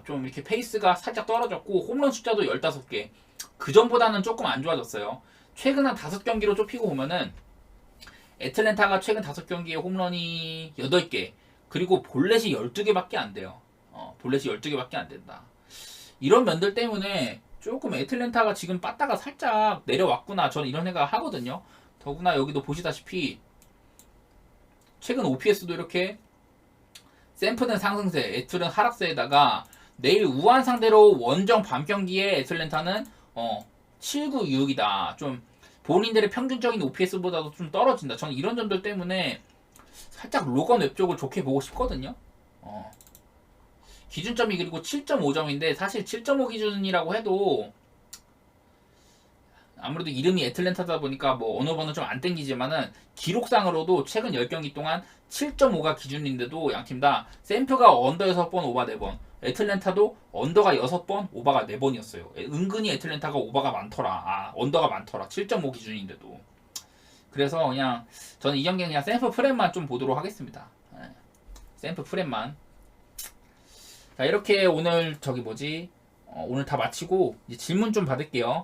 좀 이렇게 페이스가 살짝 떨어졌고 홈런 숫자도 15개 그 전보다는 조금 안 좋아졌어요. 최근 한 5경기로 좁히고 보면은 애틀랜타가 최근 5경기에 홈런이 8개 그리고 볼넷이 12개밖에 안 돼요. 볼넷이 12개밖에 안 된다. 이런 면들 때문에 조금 애틀랜타가 지금 빠따가 살짝 내려왔구나 저는 이런 생각 하거든요. 더구나 여기도 보시다시피 최근 OPS도 이렇게 샘프는 상승세, 애틀은 하락세에다가 내일 우한 상대로 원정 밤 경기에 애틀랜타는 7-9-6이다. 좀 본인들의 평균적인 OPS보다도 좀 떨어진다. 저는 이런 점들 때문에 살짝 로건 웹 쪽을 좋게 보고 싶거든요. 기준점이 그리고 7.5점인데 사실 7.5 기준이라고 해도 아무래도 이름이 애틀랜타다 보니까 뭐 어느 번은 좀 안 땡기지만은 기록상으로도 최근 10경기 동안 7.5가 기준인데도 양팀 다 샘프가 언더 6번 오바 4번 애틀랜타도 언더가 6번 오바가 4번이었어요. 은근히 애틀랜타가 오바가 많더라. 언더가 많더라. 7.5 기준인데도. 그래서 그냥 저는 이 경기는 그냥 샘프 프렌만 좀 보도록 하겠습니다. 샘프 프렌만. 자 이렇게 오늘 오늘 다 마치고 이제 질문 좀 받을게요.